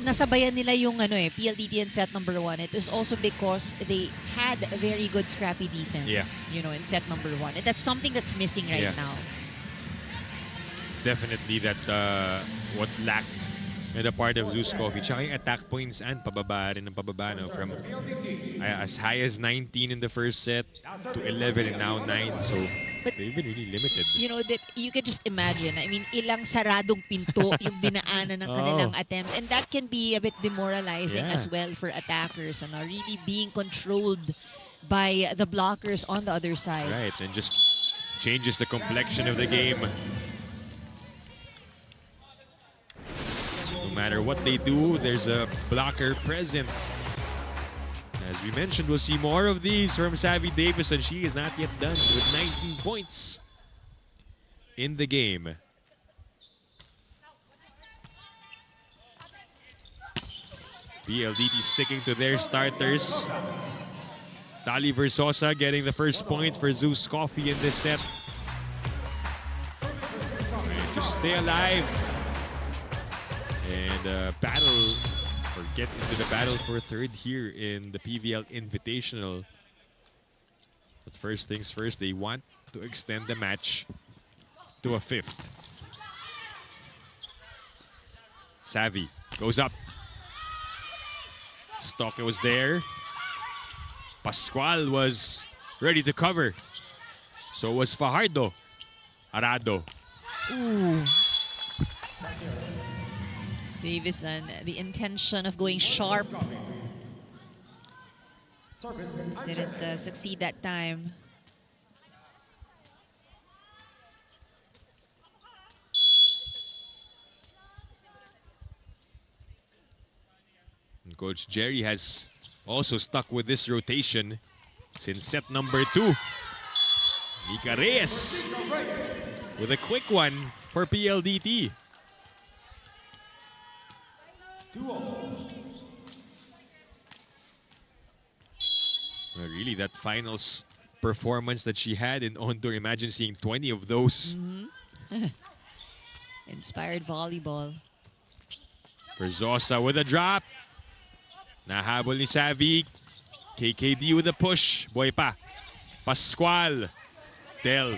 nasabayan nila yung PLDT in set number 1. It is also because they had a very good scrappy defense, you know, in set number 1. And that's something that's missing right now. Definitely that what lacked in the part of Zeus Coffee. Tsaka yung attack points and pababa rin ng pababa, no? From as high as 19 in the first set to 11 and now 9. So they've been really limited. You know, that you can just imagine. I mean, ilang saradong pinto yung dinaanan ng kanilang attempts. And that can be a bit demoralizing as well for attackers. And really being controlled by the blockers on the other side. Right, and just changes the complexion of the game. No matter what they do, there's a blocker present. As we mentioned, we'll see more of these from Savvy Davis, and she is not yet done with 19 points in the game. PLDT sticking to their starters. Tali Versosa getting the first point for Zeus Coffee in this set. And to stay alive and battle, or get into the battle for third here in the PVL Invitational. But first things first, they want to extend the match to a 5th. Savvy goes up. Stokke was there. Pascual was ready to cover. So was Fajardo. Arado. Ooh. Davison, the intention of going sharp didn't succeed that time. And Coach Jerry has also stuck with this rotation since set number 2. Mika Reyes with a quick one for PLDT. Well, really, that finals performance that she had in On Tour, imagine seeing 20 of those. Inspired volleyball. Versosa with a drop. Nahabol ni Savvy. KKD with a push. Boy pa. Pascual. Del.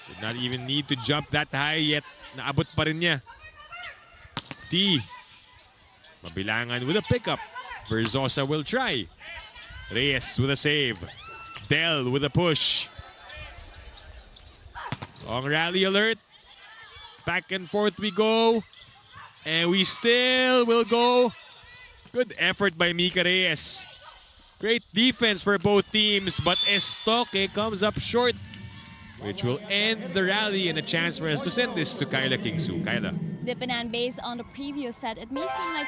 Did not even need to jump that high yet. Naabot pa rin niya. T. Mabilangan with a pickup. Versosa will try. Reyes with a save. Del with a push. Long rally alert. Back and forth we go. And we still will go. Good effort by Mika Reyes. Great defense for both teams, but Stokke comes up short, which will end the rally and a chance for us to send this to Kyla Kingsu. Kyla. Dipanan, based on the previous set, it may seem like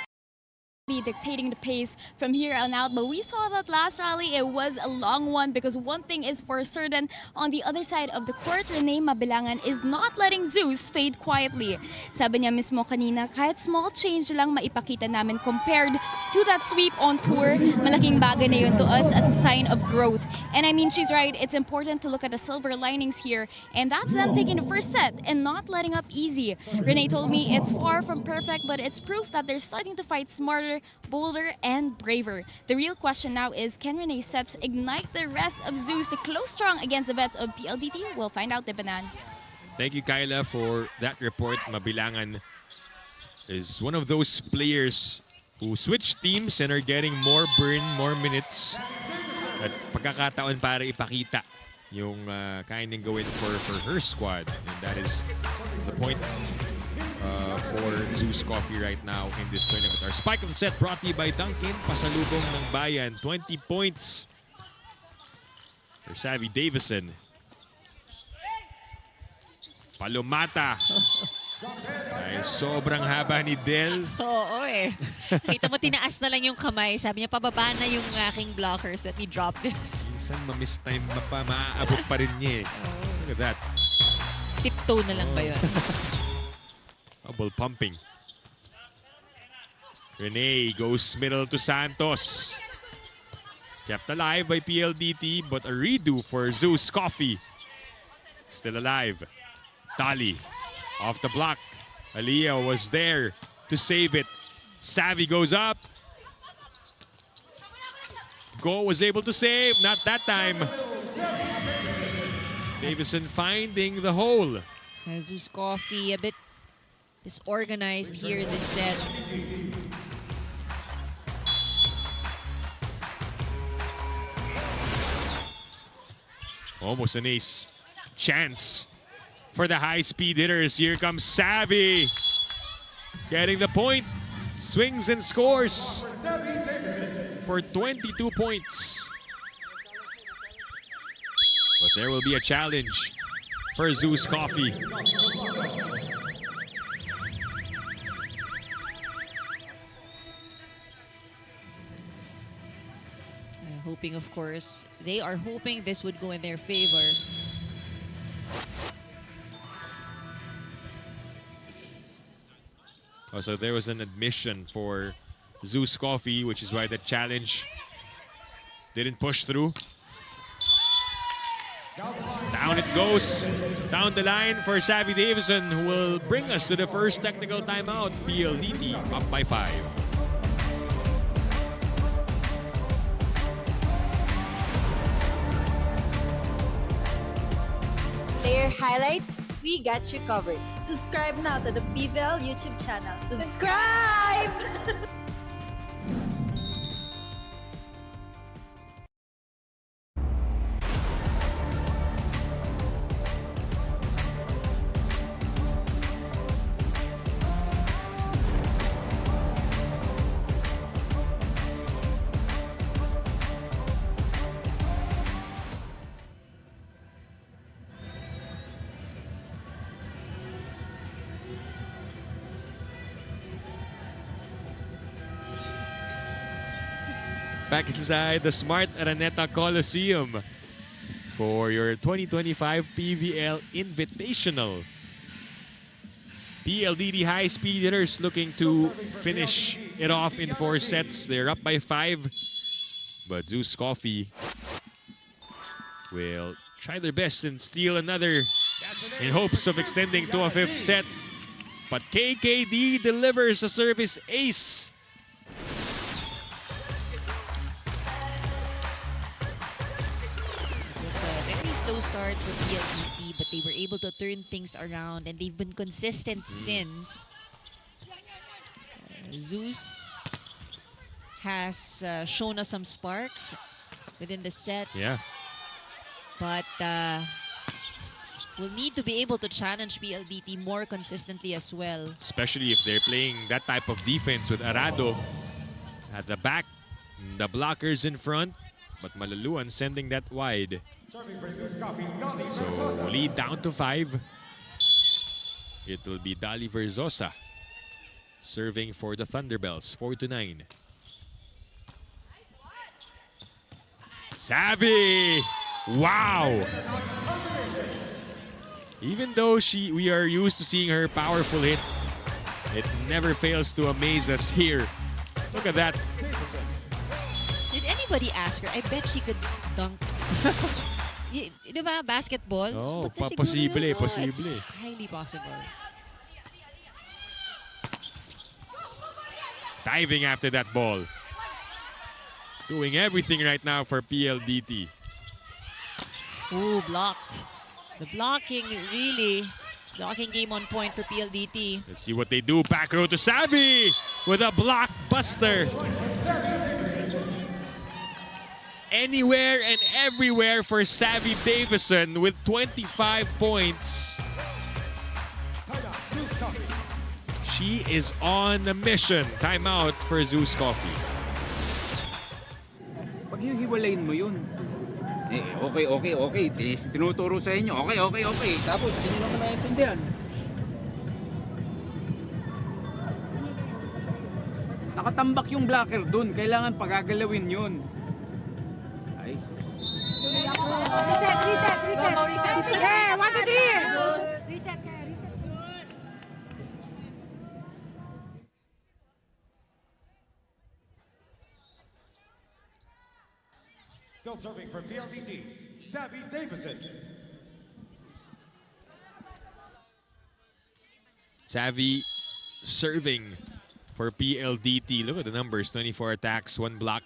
be dictating the pace from here on out. But we saw that last rally, it was a long one because one thing is for certain, on the other side of the court, Renee Mabilangan is not letting Zeus fade quietly. Sabi niya mismo kanina, kahit small change lang maipakita namin compared to that sweep on tour, malaking bagay na yun to us as a sign of growth. And I mean, she's right, it's important to look at the silver linings here, and that's them taking the first set and not letting up easy. Renee told me it's far from perfect, but it's proof that they're starting to fight smarter, bolder, and braver. The real question now is, can Renee's sets ignite the rest of Zeus to close strong against the vets of PLDT? We'll find out, Dipanan. Thank you, Kyla, for that report. Mabilangan is one of those players who switch teams and are getting more burn, more minutes. At pagkakataon para ipakita yung kaya niyang gawin for her squad. And that is the point for Zeus Coffee right now in this tournament. Our spike of the set brought to you by Duncan. Pasalubong ng bayan. 20 points for Savvy Davison. Palomata. Ay, sobrang haba ni Del. Oo eh. Kita mo, tinaas na lang yung kamay. Sabi niya, pababa na yung aking blockers. Let me drop this. Minsan ma-miss time pa, maaabot pa rin niya eh. Look at that. Tiptoe na lang ba yun? Double pumping. Renee goes middle to Santos. Kept alive by PLDT, but a redo for Zeus Coffee. Still alive. Tali off the block. Aliyah was there to save it. Savvy goes up. Go was able to save. Not that time. Davison finding the hole. Zeus Coffee a bit disorganized here in this set. Almost an ace chance for the high-speed hitters. Here comes Savvy. Getting the point. Swings and scores for 22 points. But there will be a challenge for Zeus Coffee. Hoping, of course, they are hoping this would go in their favor. So there was an admission for Zeus Coffee, which is why the challenge didn't push through. Down it goes, down the line for Savvy Davison, who will bring us to the first technical timeout. PLDT up by 5. Player highlights, we got you covered. Subscribe now to the PVL YouTube channel. Subscribe! Back inside the Smart Araneta Coliseum for your 2025 PVL Invitational. PLDT High Speed Hitters looking to finish it off in 4 sets. They're up by 5. But Zeus Coffee will try their best and steal another in hopes of extending to a 5th set. But KKD delivers a service ace. Slow start for PLDT, but they were able to turn things around and they've been consistent since. Zeus has shown us some sparks within the sets. Yeah. But will need to be able to challenge PLDT more consistently as well. Especially if they're playing that type of defense with Arado at the back, the blockers in front. But Malaluan sending that wide. So lead down to 5. It will be Dali Verzosa serving for the Thunderbelles, 4-9. Savvy! Wow! Even though we are used to seeing her powerful hits, it never fails to amaze us here. Look at that. Did anybody ask her? I bet she could dunk. Di ba, basketball? Oh, Ba't na siguro posible, yun? posible. It's highly possible. Diving after that ball. Doing everything right now for PLDT. Ooh, blocked. The blocking game on point for PLDT. Let's see what they do. Back row to Savvy with a blockbuster. Anywhere and everywhere for Savvy Davison with 25 points. She is on a mission. Timeout for Zeus Coffee. Pag hihiwalayin mo yun, okay. Tinuturo sa inyo, okay. Tapos, hindi nyo naman naiintindihan. Nakatambak yung blocker dun. Kailangan pagagalawin yun. Ay, Reset. Yeah, 1, 2, 3. Reset ka, reset. Still serving for PLDT, Savvy Davison. Savvy serving for PLDT. Look at the numbers, 24 attacks, 1 block.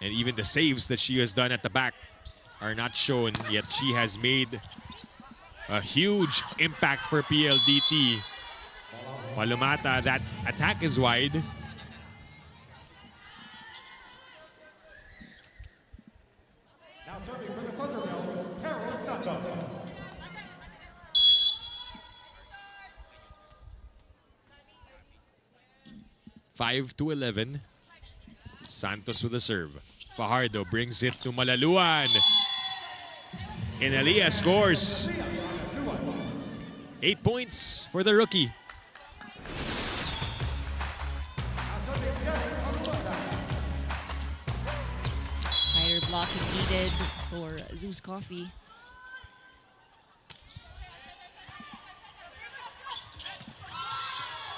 And even the saves that she has done at the back are not shown, yet she has made a huge impact for PLDT. Malumata, that attack is wide. Now serving for the Thunderbelles, Carol Santos. Five to 11. Santos with a serve. Fajardo brings it to Malaluan. Inalia scores. 8 points for the rookie. Higher blocking needed for Zeus Coffee.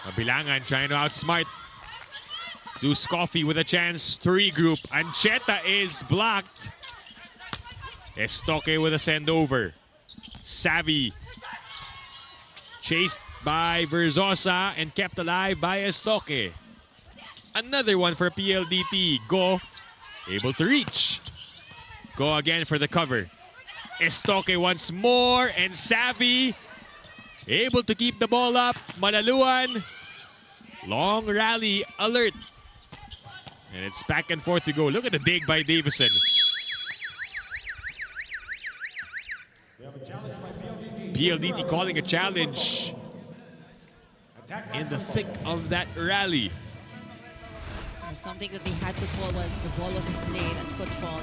Mabilangan trying to outsmart Zeus Coffee with a chance to regroup. Ancheta is blocked. Estoque with a send over. Savvy chased by Verzosa and kept alive by Estoque. Another one for PLDT. Go able to reach. Go again for the cover. Estoque once more and Savvy able to keep the ball up. Malaluan. Long rally alert. And it's back and forth to go. Look at the dig by Davison. PLDT calling a challenge in the thick of that rally. Something that they had to call when the ball wasn't played at foot fault.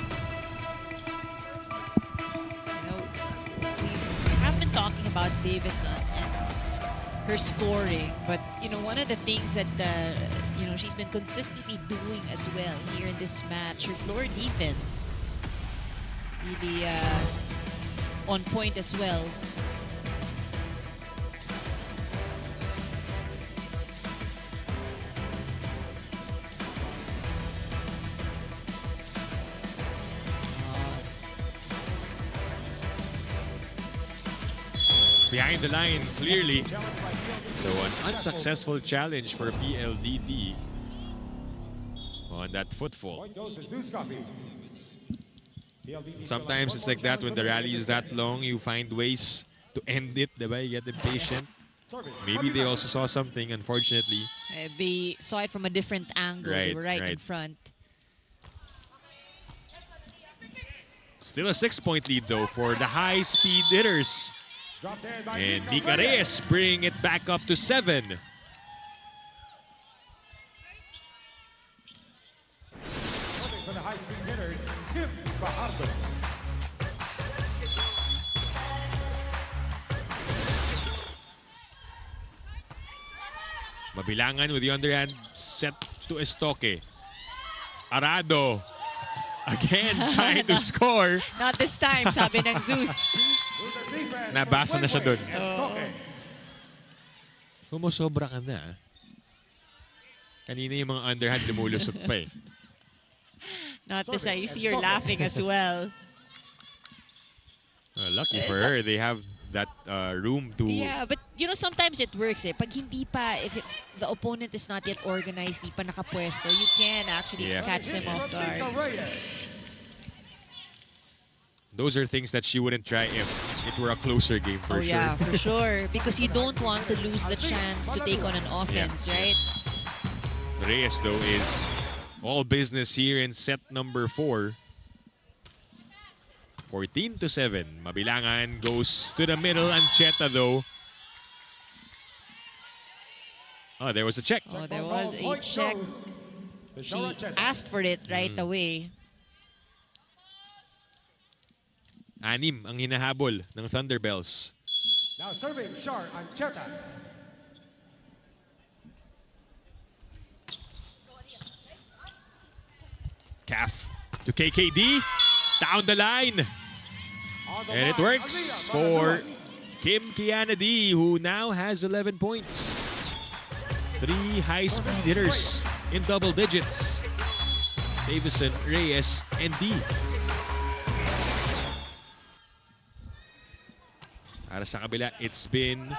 You know, we have been talking about Davison and her scoring, but you know, one of the things that you know, she's been consistently doing as well here in this match, her floor defense really on point as well. Behind the line, clearly. So an unsuccessful challenge for PLDT on that footfall. Sometimes it's like that when the rally is that long, you find ways to end it, diba? You get impatient. Maybe they also saw something, unfortunately. They saw it from a different angle. They were right in front. Still a 6-point lead though for the High Speed Hitters. And Nika Reyes bring it back up to 7. For the High Speed Hitters, Tim Fajardo. Mabilangan with the underhand set to Estoque. Arado. Again, trying to score. Not this time, sabi ng Zeus. Nabasa na siya dun. Estoque. Sumusobra ka na. Kanina yung mga underhand lumulusot pa eh. Not this time. You see, you're laughing as well. Lucky for her, they have that room to... Yeah, but you know, sometimes it works eh. Pag hindi pa, if the opponent is not yet organized, di pa nakapwesto, you can actually catch them off guard. Those are things that she wouldn't try if it were a closer game for sure. Yeah, for sure. Because you don't want to lose the chance to take on an offense, right? Reyes, though, is all business here in set number 4. 14-7. Mabilangan goes to the middle. Ancheta, though. Oh, there was a check. Oh, there was a check. She asked for it right away. 6 ang hinahabol ng Thunderbelles. Now serving Char Ancheta. Calf to KKD. Down the line. And it works for Kim Kianadi, who now has 11 points. 3 high-speed hitters in double digits. Davison, Reyes, and D. Para sa kabila, it's been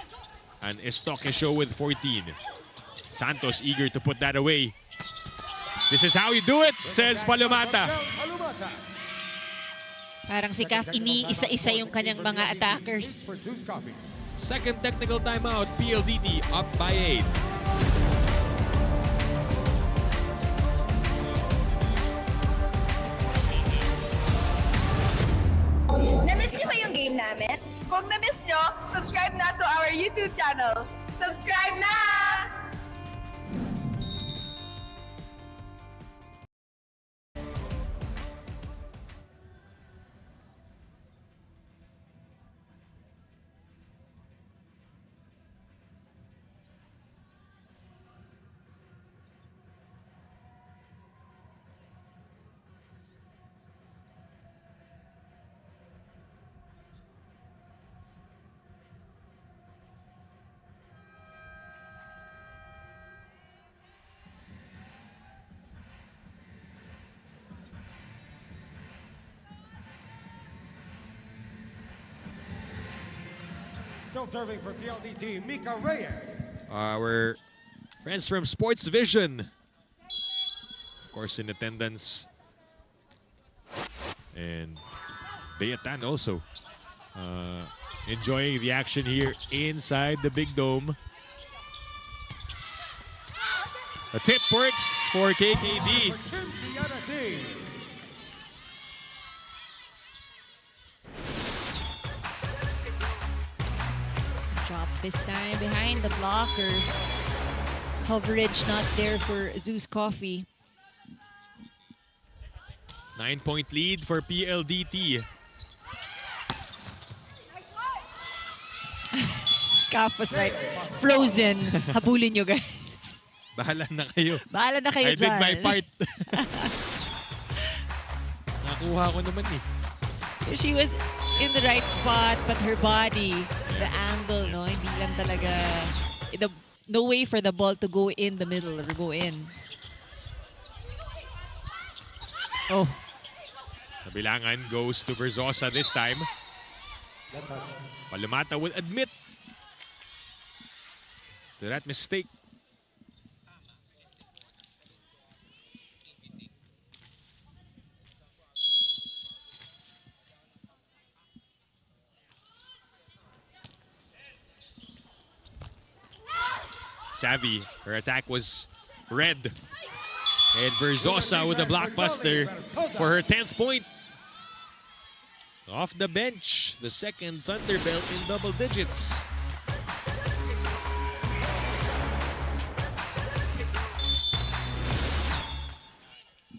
an Estoque show with 14. Santos eager to put that away. This is how you do it, says Palomata. Parang si Kaf, iniisa-isa yung kanyang mga attackers. Second technical timeout, PLDT up by 8. Na-miss niyo ba yung game namin? Kung na-miss niyo, subscribe na to our YouTube channel. Subscribe na! Still serving for PLDT, Mika Reyes. Our friends from Sports Vision, of course, in attendance. And Bayatan also enjoying the action here inside the Big Dome. The tip works for KKD. Drop this time behind the blockers. Coverage not there for Zeus Coffee. 9-point lead for PLDT. Kaf was like frozen. Habulin nyo, guys. Bahala na kayo. Bahala na kayo I did dyan. my part. Nakuha ko naman eh. She was in the right spot, but her body, the angle, no, hindi lang talaga, no way for the ball to go in the middle or go in. Oh. Kabilangan goes to Verzosa this time. Palomata will admit to that mistake. Savvy, her attack was red. And Verzosa with a blockbuster for her 10th point. Off the bench, the second Thunderbelt in double digits.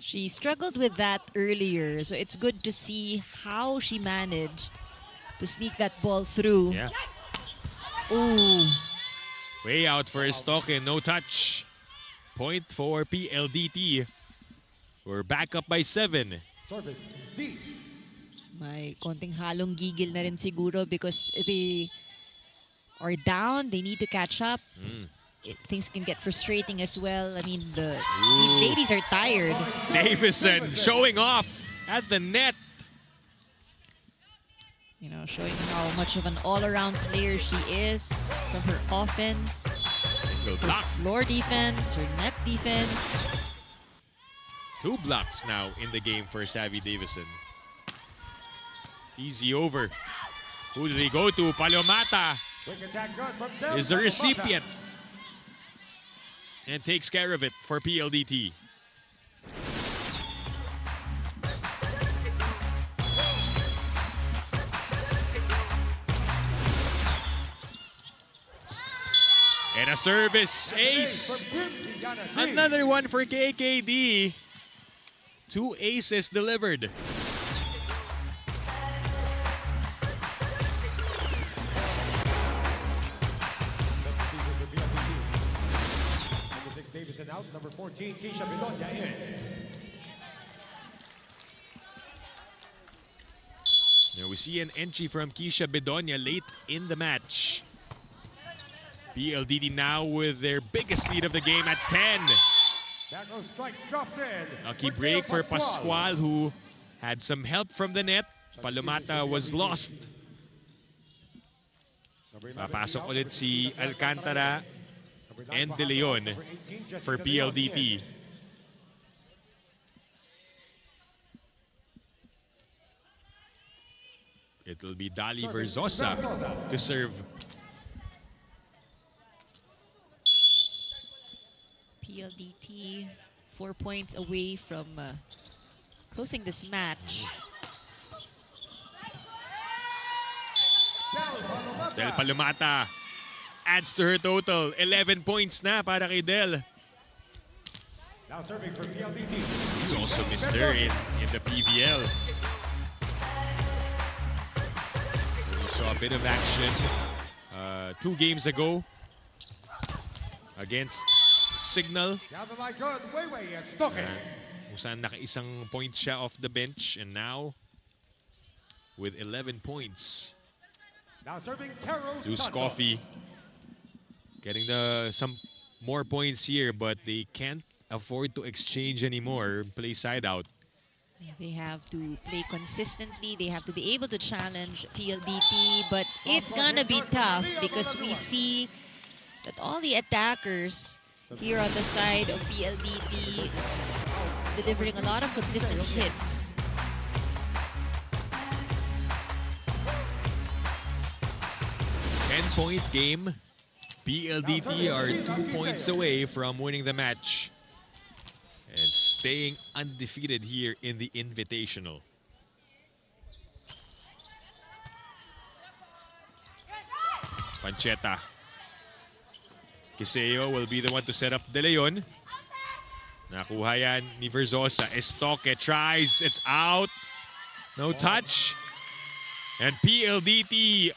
She struggled with that earlier, so it's good to see how she managed to sneak that ball through. Yeah. Ooh. Way out for Stoke, no touch. Point for PLDT. We're back up by 7. Service D. May konting halong gigil na rin siguro because they are down. They need to catch up. Things can get frustrating as well. I mean, these ladies are tired. Davison showing off at the net. You know, showing how much of an all-around player she is from her offense, Single her block. floor defense, her net defense. 2 blocks now in the game for Savvy Davison. Easy over. Who did he go to? Palomata Quick attack good from Del is the Palomata. recipient. And takes care of it for PLDT. And a service ace. Another one for KKD. 2 aces delivered. Number 6 Davison out. Number 14 Keisha Bedonia in. Now we see an entry from Keisha Bedonia late in the match. PLDT now with their biggest lead of the game at 10. Back row strike drops in. Lucky break for Pascual, who had some help from the net. Palomata was lost. Papasok ulit si Alcantara and De Leon for PLDT. It will be Dali Verzosa to serve. PLDT 4 points away from closing this match. Del Palomata adds to her total. 11 points na para kay Del. Now serving for PLDT. You also missed her in the PVL. We saw a bit of action 2 games ago against Signal. Down the line good. Way is Stoke. Kung saan naka-isang point siya off the bench, and now with 11 points. Now serving Carol Zus Santos. Coffee getting some more points here, but they can't afford to exchange anymore. Play side out. They have to play consistently. They have to be able to challenge PLDT, but it's gonna be tough because we see that all the attackers here on the side of PLDT delivering a lot of consistent hits. Point game. PLDT are 2 points away from winning the match and staying undefeated here in the Invitational. Pancheta. Kiseo will be the one to set up De Leon. Nakuha yan ni Verzosa. Estoque tries. It's out. No touch. And PLDT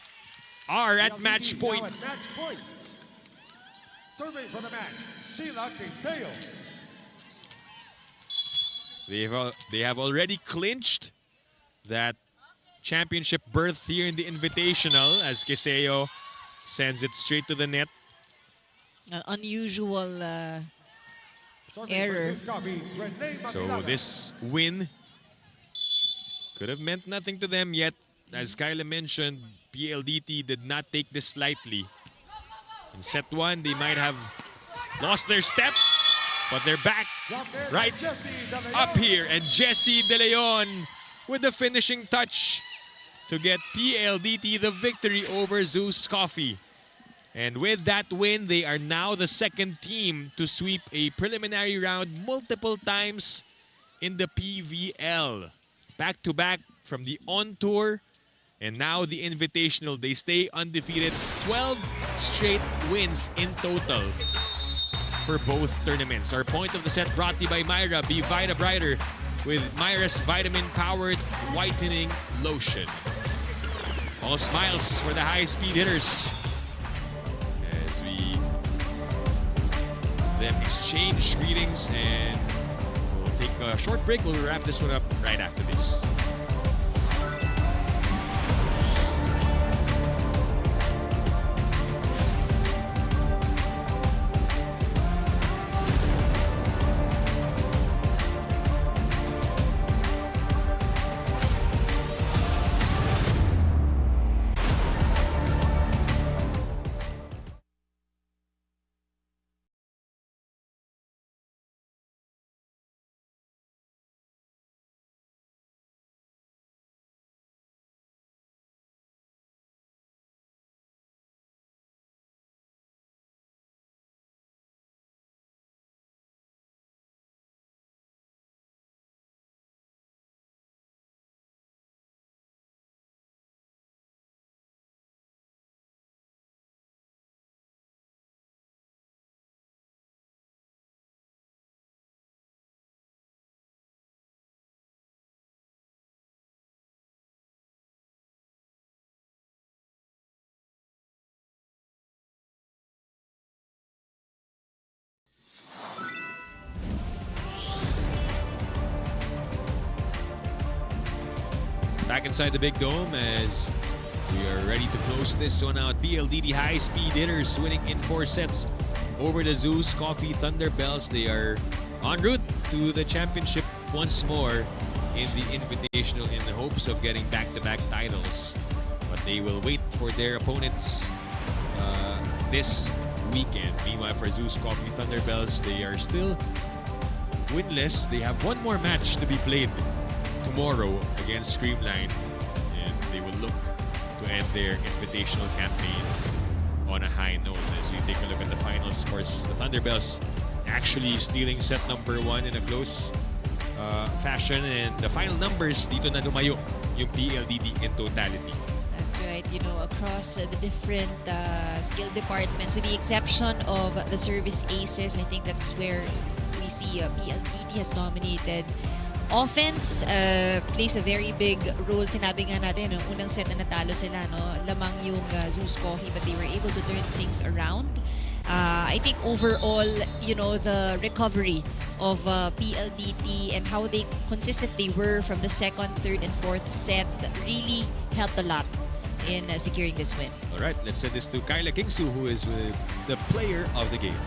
are at match point. Serving for the match, Sheila Kiseo. They have already clinched that championship berth here in the Invitational as Kiseo sends it straight to the net. An unusual error. So this win could have meant nothing to them yet. As Kyla mentioned, PLDT did not take this lightly. In set 1, they might have lost their step, but they're back right up here. And Jessie De Leon with the finishing touch to get PLDT the victory over Zeus Coffee. And with that win, they are now the second team to sweep a preliminary round multiple times in the PVL. Back-to-back from the on-tour and now the Invitational. They stay undefeated. 12 straight wins in total for both tournaments. Our point of the set brought to you by Myra. Be Vita Brighter with Myra's vitamin-powered whitening lotion. All smiles for the high-speed hitters as we them exchange greetings, and we'll take a short break. We'll wrap this one up right after this. Back inside the big dome as we are ready to close this one out. PLDT High Speed Hitters winning in 4 sets over the Zus Thunderbelles. They are en route to the championship once more in the Invitational in the hopes of getting back-to-back titles. But they will wait for their opponents this weekend. Meanwhile, for Zus Thunderbelles, they are still winless. They have one more match to be played tomorrow against Screamline, and they will look to end their invitational campaign on a high note. As you take a look at the final scores, the Thunderbelles actually stealing set number 1 in a close fashion, and the final numbers dito na lumayo yung PLDT in totality. That's right. You know, across the different skill departments, with the exception of the service aces, I think that's where we see PLDT has dominated. Offense plays a very big role. Sinabi nga natin, unang set na natalo sila, no? Lamang yung Zeus Coffee, but they were able to turn things around. I think overall, you know, the recovery of PLDT and how they consistently were from the second, third, and fourth set really helped a lot in securing this win. All right, let's send this to Kyla Kingsu, who is with the player of the game.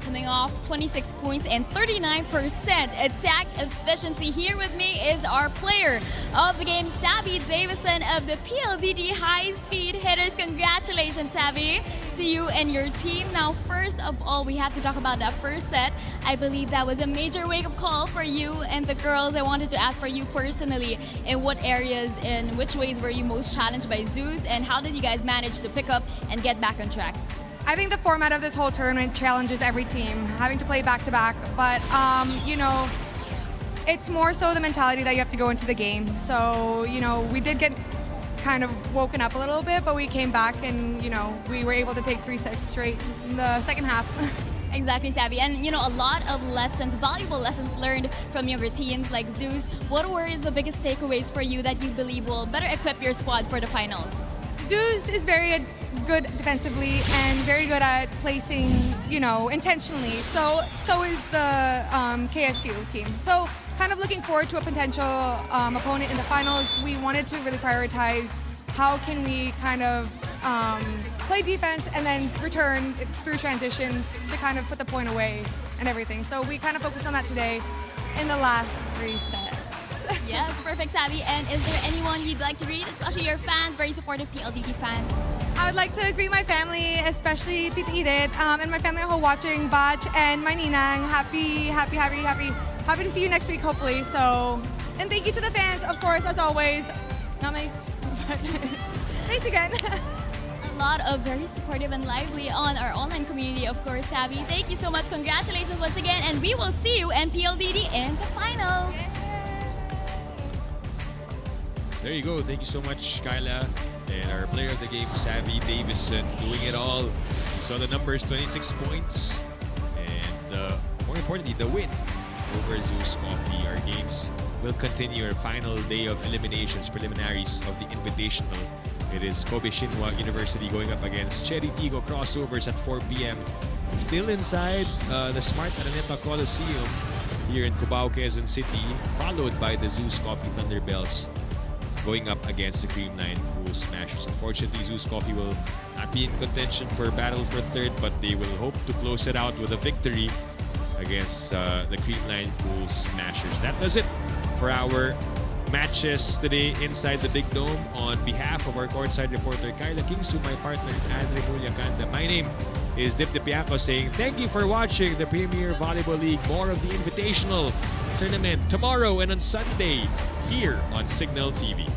Coming off 26 points and 39% attack efficiency. Here with me is our player of the game, Savvy Davison of the PLDT High Speed Hitters. Congratulations, Savvy, to you and your team. Now, first of all, we have to talk about that first set. I believe that was a major wake-up call for you and the girls. I wanted to ask for you personally, in what areas and which ways were you most challenged by Zeus, and how did you guys manage to pick up and get back on track? I think the format of this whole tournament challenges every team, having to play back-to-back. But, you know, it's more so the mentality that you have to go into the game. So, you know, we did get kind of woken up a little bit, but we came back and, you know, we were able to take 3 sets straight in the second half. Exactly, Savvy. And, you know, a lot of lessons, valuable lessons learned from younger teams like Zeus. What were the biggest takeaways for you that you believe will better equip your squad for the finals? Zeus is very good defensively and very good at placing, you know, intentionally. So is the KSU team. So kind of looking forward to a potential opponent in the finals. We wanted to really prioritize how can we kind of play defense and then return through transition to kind of put the point away and everything. So we kind of focused on that today in the last 3 sets. Yes, perfect, Savvy. And is there anyone you'd like to greet, especially your fans, very supportive PLDT fans? I would like to greet my family, especially Tita Edith, and my family who are watching, Batch and my Ninang. Happy to see you next week, hopefully. So, and thank you to the fans, of course, as always. Not nice, but thanks again. A lot of very supportive and lively on our online community, of course, Savvy. Thank you so much. Congratulations once again, and we will see you and PLDT in the finals. There you go. Thank you so much, Kyla. And our player of the game, Savvy Davison, doing it all. So the numbers, 26 points. And more importantly, the win over Zeus Coffee. Our games will continue. Our final day of eliminations, preliminaries of the Invitational. It is Kobe Shinwa University going up against Cherry Tigo crossovers at 4 p.m. still inside the Smart Araneta Coliseum here in Cubao, Quezon City, followed by the Zus Thunderbelles going up against the Cream 9 Cool Smashers. Unfortunately, Zus Coffee will not be in contention for battle for third, but they will hope to close it out with a victory against the Cream 9 Cool Smashers. That does it for our matches today inside the Big Dome. On behalf of our courtside reporter Kyla Kingsu, my partner Andre Mulyakanda, my name is Dip Dipiaco saying thank you for watching the Premier Volleyball League. More of the Invitational Tournament tomorrow and on Sunday here on Signal TV.